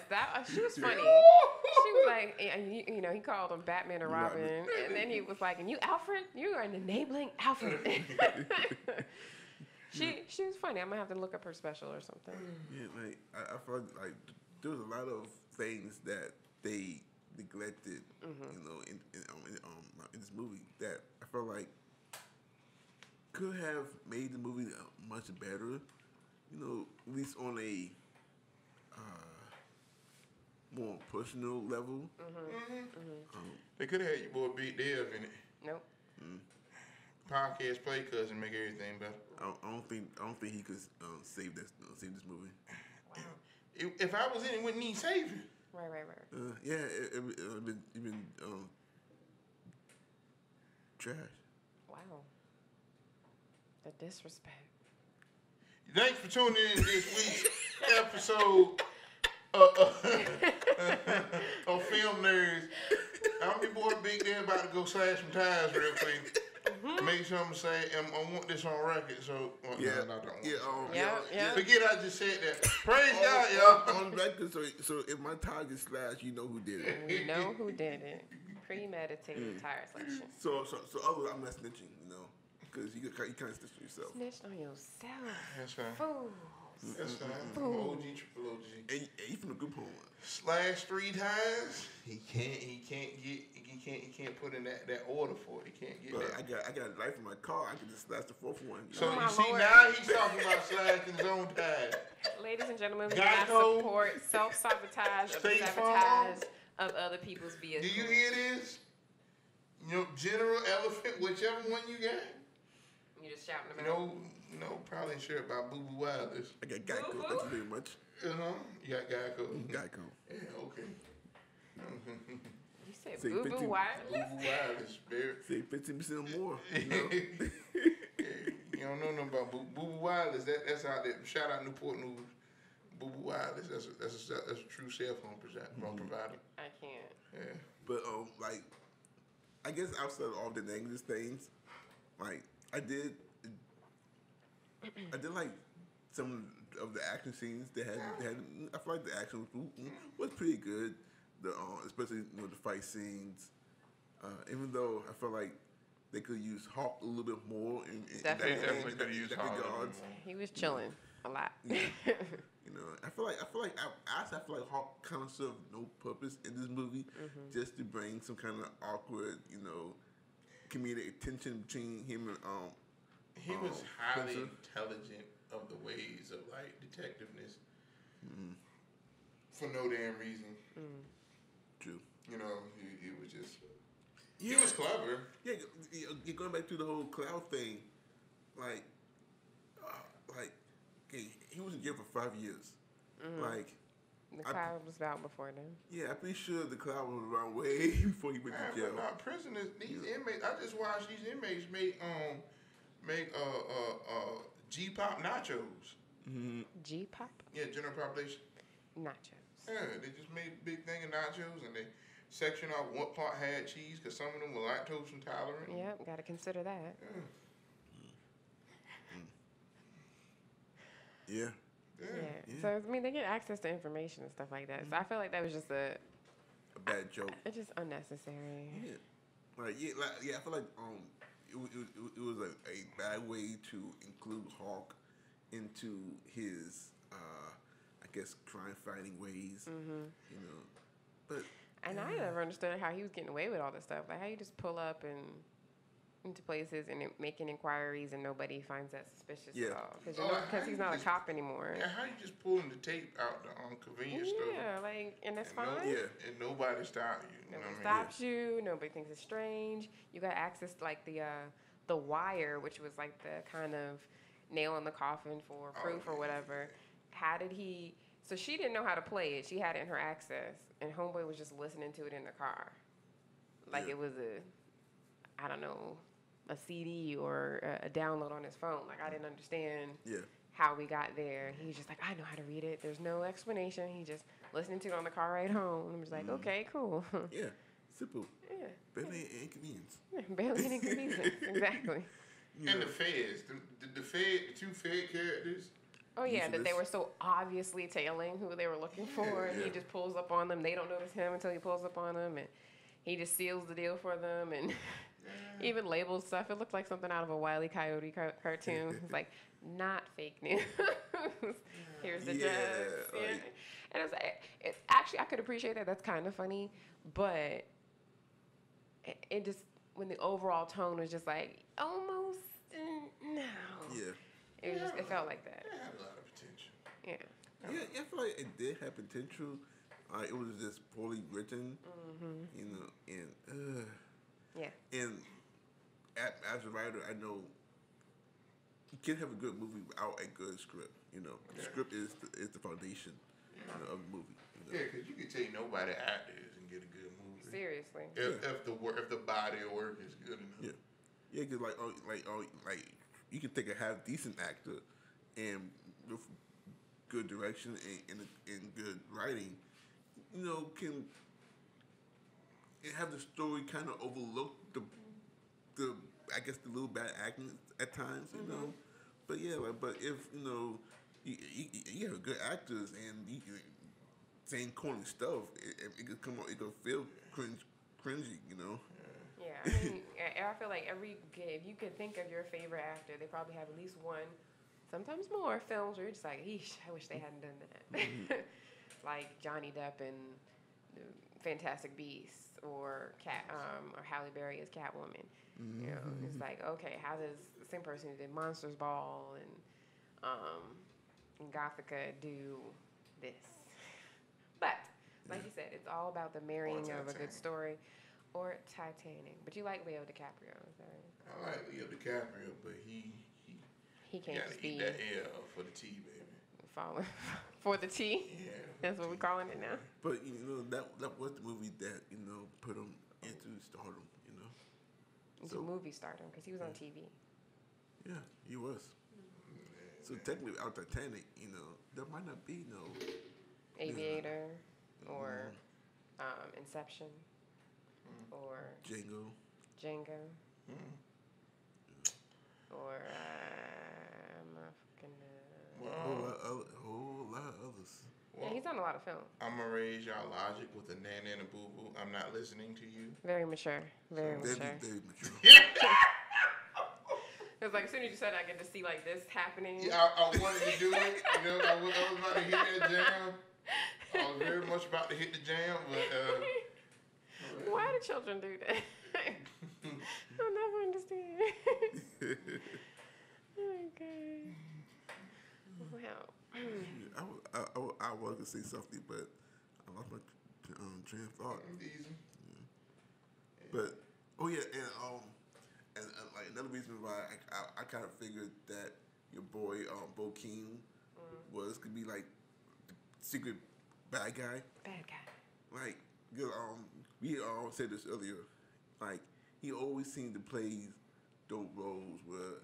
she was funny. She was like, he called him Batman or Robin. And then he was like, and you, Alfred? You are an enabling Alfred. She was funny. I'm going to have to look up her special or something. Yeah, like, I felt like there was a lot of things that they neglected, in this movie that I felt like could have made the movie much better. At least on a more personal level. They could have had your boy Big Dev in it. Nope. Podcast play cousin make everything better. I don't think he could save this movie. Wow. If I was in it, wouldn't need saving. Right. Yeah, it been trash. Wow. The disrespect. Thanks for tuning in to this week's episode of Film Nerds. I'm your boy Big Dan, about to go slash some tires real quick. Make sure I'm saying I want this on record. So no, I don't. Yeah. Forget I just said that. Praise God, y'all. On record, so if my tire gets slashed, you know who did it. We know who did it. Premeditated tire slashing. So otherwise, I'm not snitching, because you kind of snitch on yourself. Snitched on yourself. That's right. Fools. That's fine. OG, triple OG. And you from the group home. Slash 3 times. He can't put in that order for it. He can't get that. I got a life in my car. I can just slash the 4th one. So you see, now he's talking about slashing his own tires. Ladies and gentlemen, we do not support self-sabotage or sabotage of other people's vehicles. Do you hear this? General Elephant, whichever one you got. You just shouting them out. Probably sure about Boo Boo Wireless. I got Geico. Thank you very much. You got Geico. Geico. Yeah, okay. You said Boo Boo Wireless? Boo Boo Wireless, baby. Say 15% more. You don't know nothing about Boo Boo Wireless. That's out there. Shout out Newport News. Boo Boo Wireless. That's a true cell phone provider. I can't. Yeah. But I guess outside of all the negative things, I did like some of the action scenes. They had. I feel like the action was pretty good. Especially the fight scenes. Even though I felt like they could use Hawk a little bit more in definitely could use Hawk. He was chilling a lot. I feel like Hawk kind of served no purpose in this movie, just to bring some kind of awkward, comedic tension between him and He was highly intelligent of the ways of detectiveness for no damn reason. True. He was just. He was clever. Yeah, going back to the whole cloud thing, he was in jail for 5 years. The cloud was out before then. Yeah, I'm pretty sure the cloud was around way before he went to jail. But prisoners, these inmates. I just watched these inmates make G-pop nachos. G-pop? Yeah, general population. Nachos. Yeah, they just made a big thing of nachos and they section off what part had cheese because some of them were lactose intolerant. Yep, got to consider that. Yeah. Yeah. So, I mean, they get access to information and stuff like that. So, I feel like that was just a bad joke. It's just unnecessary. Yeah. I feel like it was a bad way to include Hawk into his, I guess, crime fighting ways. You know, but and I never understood how he was getting away with all this stuff. Like how you just pull up and into places and making inquiries and nobody finds that suspicious at all because he's not a cop anymore. Yeah, how you just pulling the tape out the convenience store? Yeah, like and that's fine. And nobody stopped you. Nobody stops you. Nobody thinks it's strange. You got access to like the wire, which was like the kind of nail in the coffin for proof or whatever. How did he? So she didn't know how to play it. She had it in her access, and homeboy was just listening to it in the car, like it was I don't know, a CD or a download on his phone. Like I didn't understand how we got there. He's just like, I know how to read it. There's no explanation. He just listening to it on the car ride home. I'm just like, okay, cool. Yeah, simple. Yeah. Barely an inconvenience. Barely an inconvenience. Exactly. And the feds, the two Fed characters. Oh yeah, that they were so obviously tailing who they were looking for, and he just pulls up on them. They don't notice him until he pulls up on them, and he just seals the deal for them, and even labels stuff. It looked like something out of a Wile E. Coyote cartoon. It's like not fake news. Here's the judge. And it's like, actually I could appreciate that. That's kind of funny, but it just when the overall tone was just like almost no. Yeah. It was just it felt like that. It had a lot of potential. Yeah. Yeah, I feel like it did have potential. It was just poorly written, you know, and and as a writer, I know you can't have a good movie without a good script. You know, the script is the foundation of the movie. You know? Yeah, because you can take nobody actors and get a good movie. Seriously. If the body of work is good enough. Yeah, because like you can take a half decent actor and with good direction and good writing, you know, can have the story kind of overlook the I guess the little bad acting at times, you know. But but if you know you have good actors and you saying corny stuff, it could come out, it could feel cringy, you know. Yeah, I mean, I feel like if you could think of your favorite actor, they probably have at least one, sometimes more films where you're just like, eesh, I wish they hadn't done that. Like Johnny Depp in Fantastic Beasts or Halle Berry as Catwoman. You know, it's like, okay, how does the same person who did Monsters Ball and Gothica do this? But like you said, it's all about the marrying of a good story. Or Titanic. But you like Leo DiCaprio, is that right? I like Leo DiCaprio, but he can't gotta just eat be that L for the tea, baby. Falling for the tea. Yeah. That's what we're calling it now. But you know that was the movie that put him into stardom. You know. Into movie stardom because he was on TV. Yeah, he was. So technically, without Titanic, there might not be no Aviator or Inception. Or Django. Or a whole lot of others. Yeah, he's done a lot of films. I'm gonna raise y'all logic with a nana and a boo boo. I'm not listening to you. Very mature. Very mature. Very mature. It was like as soon as you said it, I get to see like this happening. Yeah, I wanted to do it. I was about to hit that jam. I was very much about to hit the jam, but. Why do children do that? I'll never understand. Okay. Wow. I was gonna say something, but I lost my train of thought. But and like another reason why I kind of figured that your boy Bo King could be like the secret bad guy. Bad guy. Like. We all said this earlier. Like he always seemed to play dope roles where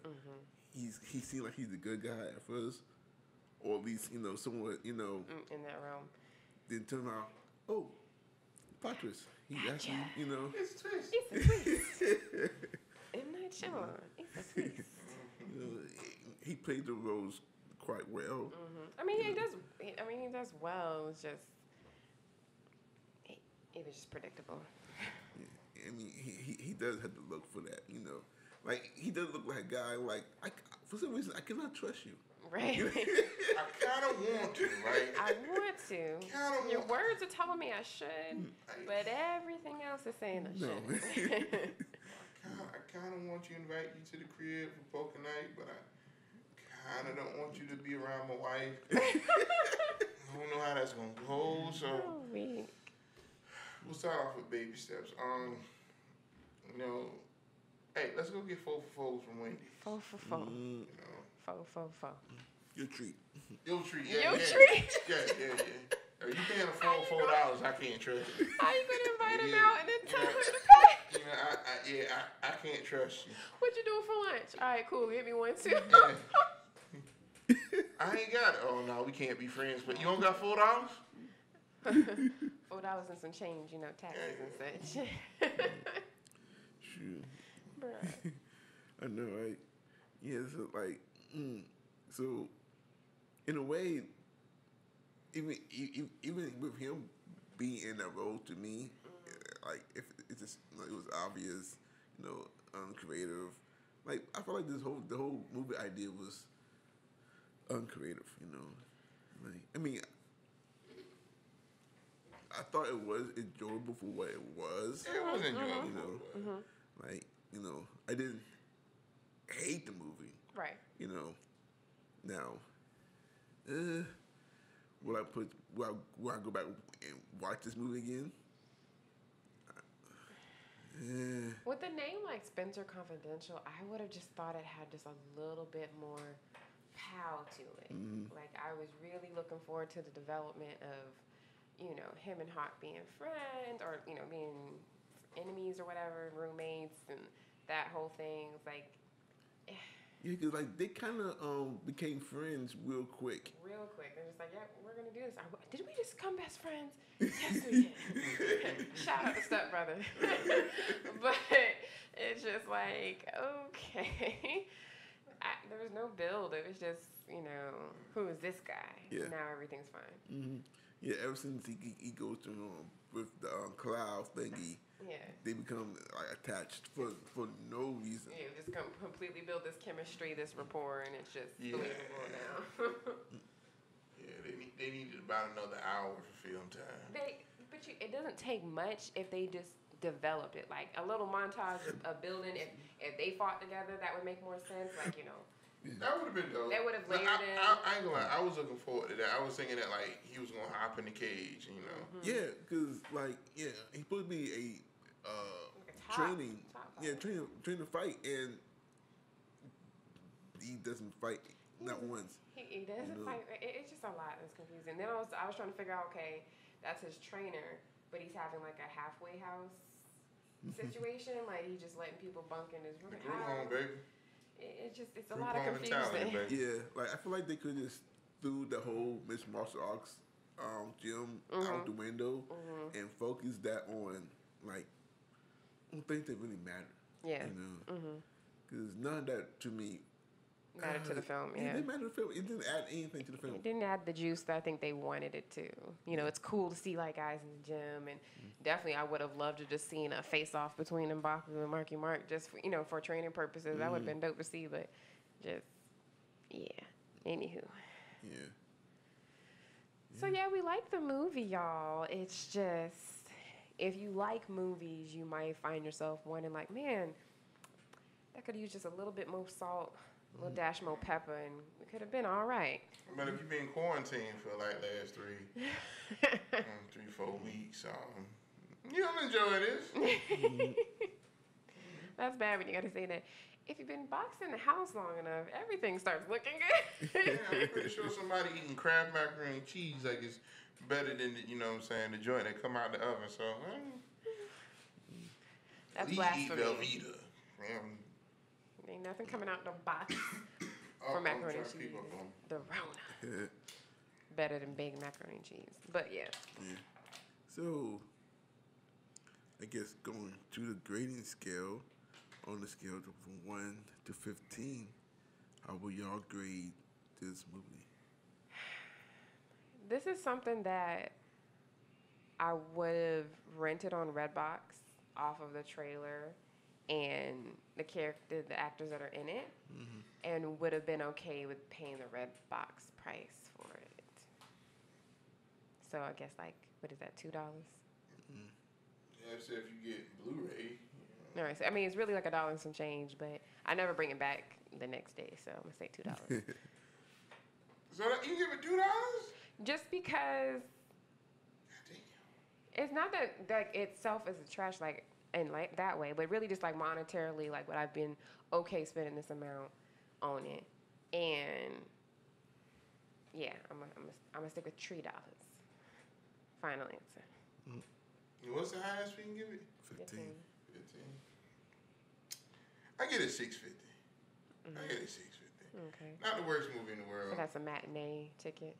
he seemed like he's the good guy at first, or at least somewhat in that realm. Then turn out, oh, plot twist. He actually, It's a twist. It's a twist. M. Night Shyamalan. It's a twist. He played the roles quite well. I mean, he does. He does well. It's just, it was just predictable. Yeah. I mean, he does have to look for that. Like he does look like a guy. Like for some reason, I cannot trust you. Right. I kind of want to, right? I want to. Your words are telling me I should, but everything else is saying I shouldn't. I kind of want you to invite you to the crib for poker night, but I kind of don't want you to be around my wife. I don't know how that's gonna go, so we'll start off with baby steps. Hey, let's go get 4 for 4s from Wendy's. 4 for 4. 4 for 4. Your treat. Your treat, yeah. Your treat? Yeah. Are you paying a $4, I can't trust you. How you gonna invite him out and then tell him to pay? I can't trust you. What you doing for lunch? All right, cool. Give me one too. I ain't got it. Oh no, we can't be friends. But you don't got $4? $4 and some change, taxes and such. Shoot. Bruh. I know, right? Yeah, so so in a way, even with him being in that role, to me, like if it's just it was obvious, uncreative. Like I felt like the whole movie idea was uncreative. Like I thought it was enjoyable for what it was. It was enjoyable. Like I didn't hate the movie. Right. Now, will I go back and watch this movie again? With a name like Spencer Confidential, I would have just thought it had just a little bit more pow to it. Like I was really looking forward to the development of, him and Hawk being friends or, being enemies or whatever, roommates and that whole thing. It's like, yeah, because they kind of became friends real quick. They're just like, yeah, we're gonna do this. Did we just become best friends? Yes, we did. Shout out to Stepbrother. But it's just like, okay. There was no build. It was just, who is this guy? Yeah. Now everything's fine. Mm-hmm. Yeah, ever since he goes to with the cloud thingy, they become attached for no reason. Yeah, just completely build this chemistry, this rapport, and it's just believable now. Yeah, they needed about another hour for film time. It doesn't take much if they just developed it. Like a little montage of building. If they fought together, that would make more sense. Like That would have been dope. They would have layered in. I ain't gonna lie. I was looking forward to that. I was thinking that he was gonna hop in the cage, Yeah, because he's supposed to be a training to fight, and he doesn't fight not once. He doesn't fight. It's just a lot that's confusing. Then I was trying to figure out, okay, that's his trainer, but he's having like a halfway house situation. Like he's just letting people bunk in his room. The group home, baby. It's a lot of confusion. Yeah, like I feel like they could just threw the whole Miss Martial Arts gym out the window and focus that on things that really matter. Yeah. Because none of that to me mattered to the film. Yeah, they mattered to the film. It didn't add anything to the film. It didn't add the juice that I think they wanted it to. It's cool to see guys in the gym, and definitely I would have loved to just seen a face-off between M'Baku and Marky Mark just for, for training purposes. That would have been dope to see, but just anywho. Yeah. So yeah, we like the movie, y'all. It's just if you like movies, you might find yourself wondering man, that could use just a little bit more salt, a little dash more pepper, and it could have been all right. But if you've been quarantined for last 4 weeks, you'll enjoy this. That's bad when you got to say that. If you've been boxed in the house long enough, everything starts looking good. Yeah, I'm pretty sure somebody eating Kraft macaroni and cheese is better than the joint that come out the oven. So that's blasphemy. Eat Velveeta. Ain't nothing coming out the box. for I'm macaroni trying and to cheese. keep up on. The Rona. Better than baked macaroni and cheese. But yeah. So, I guess going to the grading scale, on the scale from 1 to 15, how will y'all grade this movie? This is something that I would have rented on Redbox off of the trailer and the actors that are in it, and would have been okay with paying the Redbox price for it. So I guess what is that, $2? Yeah, so if you get Blu-ray. All right, so I mean it's really like $1 and some change, but I never bring it back the next day, so I'm gonna say $2. So you give it $2? Just because it's not that itself is a trash and that way, but really just monetarily what I've been okay spending this amount on it, and yeah, I'm gonna stick with $3. Final answer. What's the highest we can give it? 15. 15. I get it $6.50. I get it $6.50. Okay. Not the worst movie in the world. So that's a matinee ticket.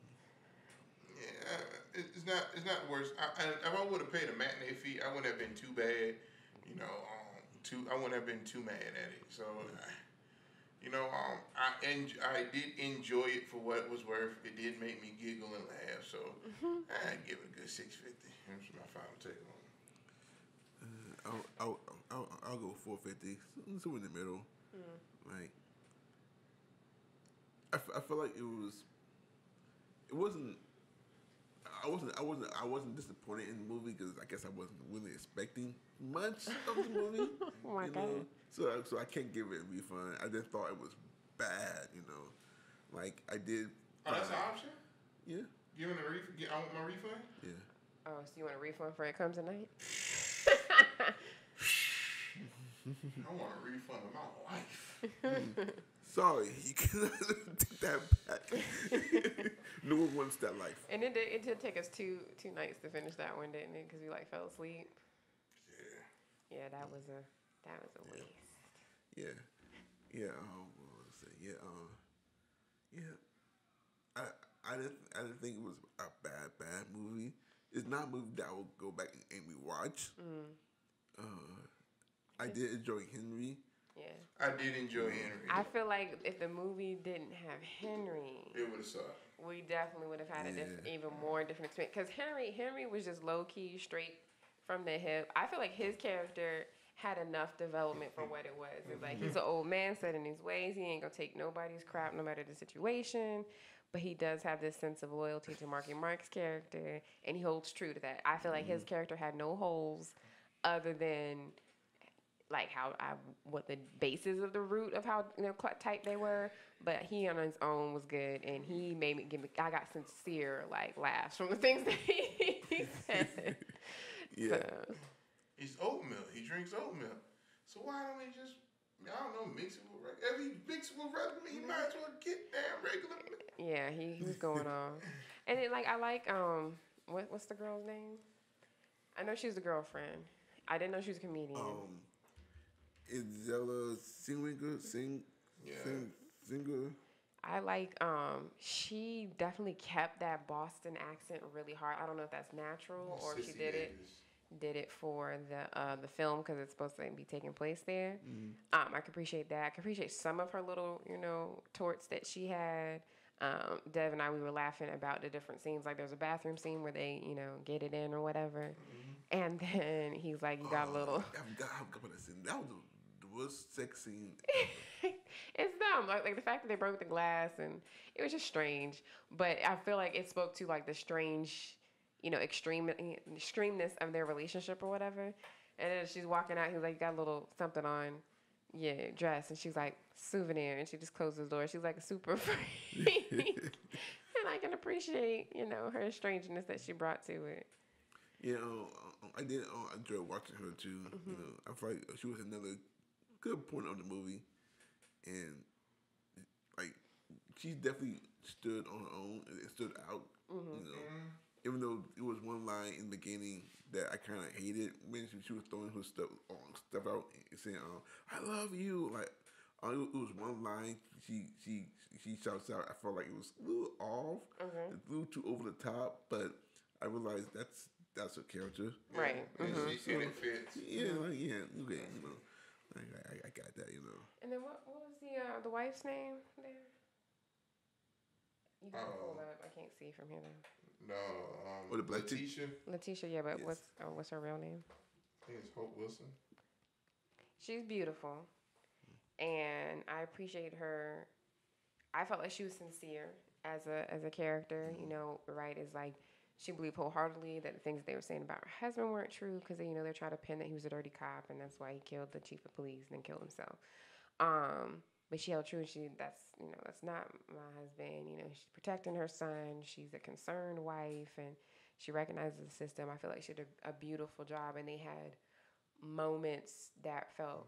Yeah, it's not the worst. If I would have paid a matinee fee, I wouldn't have been too bad. I wouldn't have been too mad at it. So, I did enjoy it for what it was worth. It did make me giggle and laugh. So, I'd give it a good $6.50. That's my final take on it. I'll go 450. Somewhere in the middle. Like, I feel like I wasn't disappointed in the movie because I guess I wasn't really expecting much of the movie. Oh my God. So I can't give it a refund. I just thought it was bad. Like I did. Oh, that's an option? Yeah. Giving a refund? I want my refund? Yeah. Oh, so you want a refund for It Comes at Night? I want a refund of my life. Sorry, you cannot take that back. No one wants that life. And it did take us two nights to finish that one, didn't it? Because we fell asleep. Yeah. Yeah, that was a waste. Yeah. What was it? I didn't think it was a bad movie. It's not a movie that I will go back and rewatch. I did enjoy Henry. Yeah. I did enjoy Henry. I feel like if the movie didn't have Henry, It would have sucked. we definitely would have had even more different experience. Because Henry was just low key, straight from the hip. I feel like his character had enough development for what it was. It's like he's an old man set in his ways. He ain't gonna take nobody's crap, no matter the situation. But he does have this sense of loyalty to Marky Mark's character, and he holds true to that. I feel like his character had no holes, other than what the basis of the root of how tight they were. But he on his own was good, and he made me I got sincere laughs from the things that he said. Yeah. So. It's oatmeal. He drinks oatmeal. So why don't they just, I don't know, mix it with regular? If he mix it with regular meat, he might as well get damn regular meat. Yeah, he was going on. And then I like what's the girl's name? I know she was the girlfriend. I didn't know she was a comedian. Izella Singer. I like she definitely kept that Boston accent really hard. I don't know if that's natural or if she did it for the film because it's supposed to be taking place there. I can appreciate that. I can appreciate some of her little torts that she had. Dev and I, we were laughing about the different scenes. Like there's a bathroom scene where they get it in or whatever, and then he's like, you got a little. That was the worst sex scene. It's dumb. Like the fact that they broke the glass, and it was just strange. But I feel like it spoke to the strange, extremeness of their relationship or whatever. And then she's walking out. He's like, you got a little something on your dress, and she's like, souvenir, and she just closes the door. She's like a super freak. And I can appreciate, her strangeness that she brought to it. Yeah, I did enjoy watching her too. I feel like she was another good point of the movie, and she definitely stood on her own and stood out. Even though it was one line in the beginning that I kind of hated when she was throwing her stuff out and saying, "I love you." It was one line she shouts out. I felt like it was a little off, a little too over the top, but I realized that's her character. Right. And it fits. Yeah, like, yeah, okay, you know, I got that, you know. And then what was the wife's name there? You can pull it up. I can't see from here though. No, the black Letitia. Letitia, yeah, but Yes. what's her real name? I think it's Hope Wilson. She's beautiful, and I appreciate her. I felt like she was sincere as a character. You know, right? Is like she believed wholeheartedly that the things they were saying about her husband weren't true because they're trying to pin that he was a dirty cop and that's why he killed the chief of police and then killed himself. But she held true. That's not my husband. You know, she's protecting her son. She's a concerned wife, and she recognizes the system. I feel like she did a beautiful job, and they had moments that felt,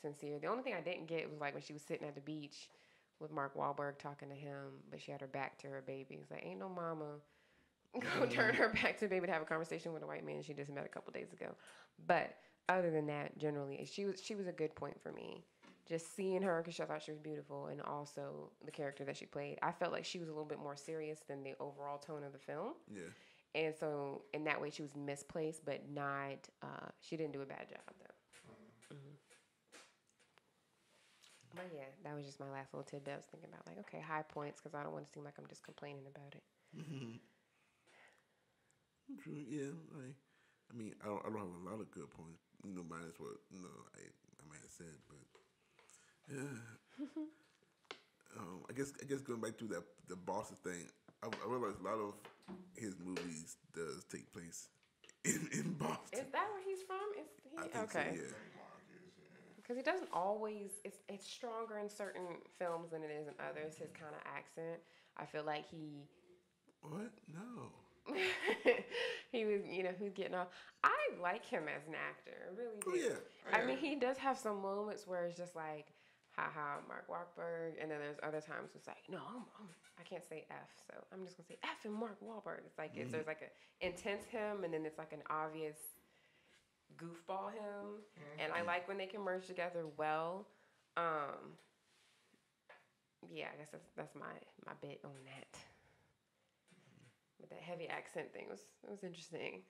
sincere. The only thing I didn't get was like when she was sitting at the beach with Mark Wahlberg talking to him, but she had her back to her baby. It's like, ain't no mama go turn her back to the baby to have a conversation with a white man she just met a couple days ago. But other than that, generally, she was a good point for me. Just seeing her because I thought she was beautiful, and also the character that she played. I felt like she was a little bit more serious than the overall tone of the film. Yeah. And so, in that way, she was misplaced, but not. She didn't do a bad job, though. But yeah, that was just my last little tidbit. I was thinking about, like, okay, high points, because I don't want to seem like I'm just complaining about it. True. Yeah. I mean, I don't have a lot of good points. Minus what I might have said, but yeah. I guess going back to the Boston thing, I realized a lot of his movies does take place in Boston. Is that where he's from? I think okay? So, yeah. Because he doesn't always. It's stronger in certain films than it is in others. His kind of accent. I feel like he. What? No. He was, who's getting off. I like him as an actor, I really do. Oh yeah. I mean, he does have some moments where it's just like, haha, Mark Wahlberg, and then there's other times it's like, no, I can't say F, so I'm just gonna say F and Mark Wahlberg. It's like there's like a intense him, and then it's like an obvious goofball him, and I like when they can merge together well. Yeah, I guess that's my bit on that. But that heavy accent thing was interesting.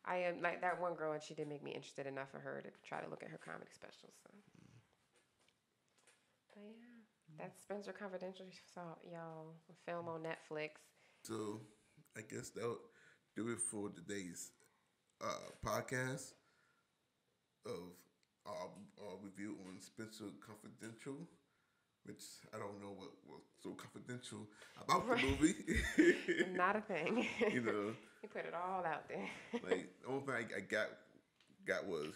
I am like that one girl, and she did make me interested enough for her to try to look at her comedy specials. So. But yeah, that's Spencer Confidential. Saw y'all a film on Netflix. So I guess that'll do it for today's podcast of our review on Spencer Confidential, which I don't know what was so confidential about the movie. Not a thing. You know, he put it all out there. like the only thing I got was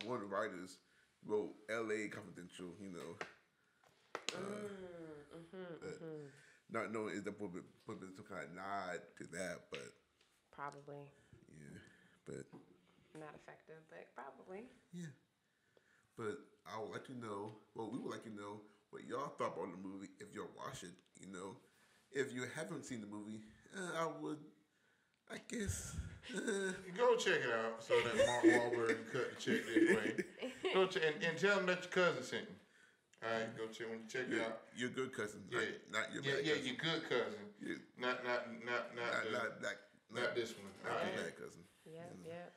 one of the writers wrote L.A. Confidential. Not knowing is that put some kind of nod to that, but Probably. yeah, but Not effective, but probably. yeah. But I would like to know. Well, we would like to know what y'all thought about the movie if y'all watch it. If you haven't seen the movie, I guess. Go check it out so that Mark Wahlberg can cut the check this way. Go and tell him that your cousin sent you. All right, go check when you check it out. Your good cousin, Yeah, not your yeah, bad yeah, cousin. your good cousin. Yeah. Not this one. Not All the right. bad cousin. Yep.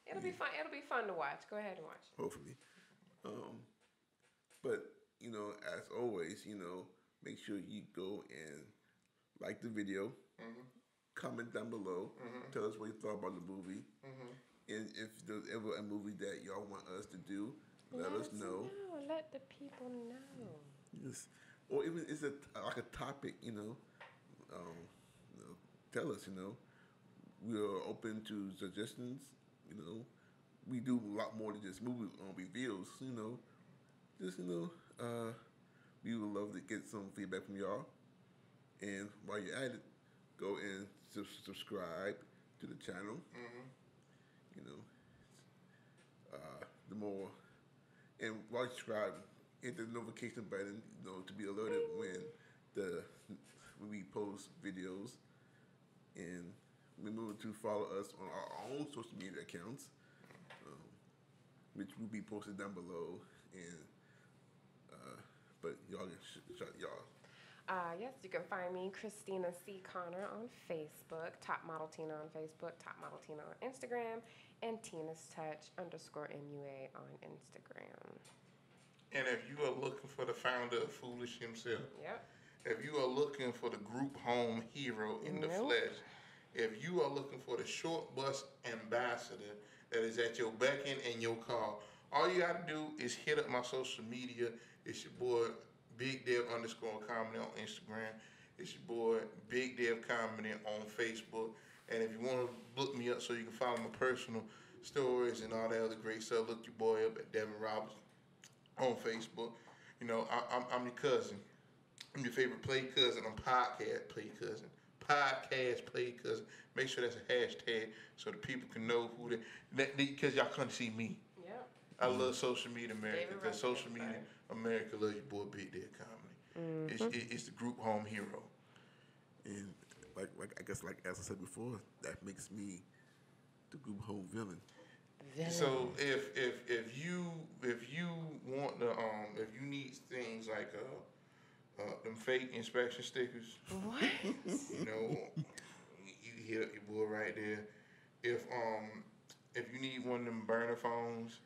It'll be fun. It'll be fun to watch. Go ahead and watch. Hopefully. But as always, make sure you go and like the video, comment down below, tell us what you thought about the movie, and if there's ever a movie that y'all want us to do, let us know. Let the people know. Yes. Or even it's like a topic, tell us, we're open to suggestions, we do a lot more than just movie reviews, we would love to get some feedback from y'all. And while you're at it, go and subscribe to the channel. The more, and while you subscribe, hit the notification button, to be alerted when we post videos. And remember to follow us on our own social media accounts. which will be posted down below. And but y'all shut y'all. Yes, you can find me, Christina C. Connor, on Facebook, Top Model Tina on Facebook, Top Model Tina on Instagram, and Tina's Touch _MUA on Instagram. And if you are looking for the founder of Foolish himself, Yep. if you are looking for the group home hero in the flesh, if you are looking for the short bus ambassador that is at your beck and your call, all you got to do is hit up my social media. It's your boy, Big Dev _comedy on Instagram. It's your boy, Big Dev Comedy on Facebook. And if you want to look me up so you can follow my personal stories and all that other great stuff, look your boy up at Devin Roberts on Facebook. You know, I'm your cousin. I'm your favorite play cousin. I'm podcast play cousin. Podcast play cousin. Make sure that's a hashtag so the people can know who because y'all couldn't see me. Yep. I love social media America because social media America loves your boy Big Dead Comedy. It's the group home hero. And like I guess as I said before, that makes me the group home villain. So if you want the if you need things like them fake inspection stickers, What? you know, you hit up your boy right there. If you need one of them burner phones,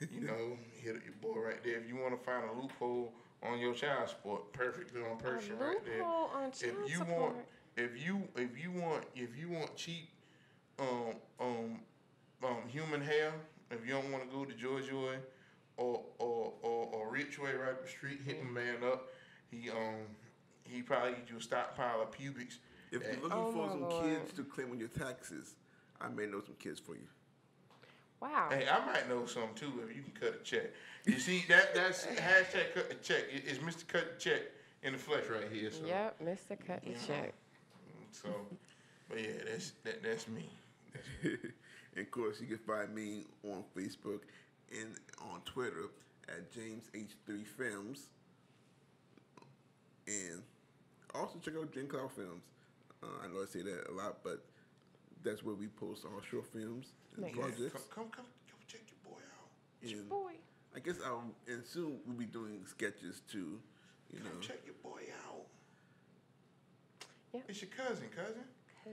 you know, hit up your boy right there. If you want to find a loophole on your child support, perfectly on person right there. On child support. If you want cheap human hair, if you don't want to go to Joy or Richway right up the street, hit the man up. He probably get you a stockpile of pubics. If you're looking for some kids to claim on your taxes, I may know some kids for you. Wow. Hey, I might know some too if you can cut a check. You see that's hashtag cut the check. It's Mr. Cut the Check in the flesh right here. So. Yep, Mr. Cut the Check. So, but yeah, that's me. And of course, you can find me on Facebook and on Twitter at JamesH3 Films. And also check out Dream Cloud Films. I know I say that a lot, but that's where we post our short films and projects. Come check your boy out. And boy. I guess and soon we'll be doing sketches too. You know. Check your boy out. Yeah. It's your cousin. Yeah.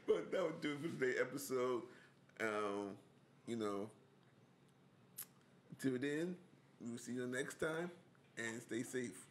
But that would do it for today's episode. You know, till then, we will see you next time, and stay safe.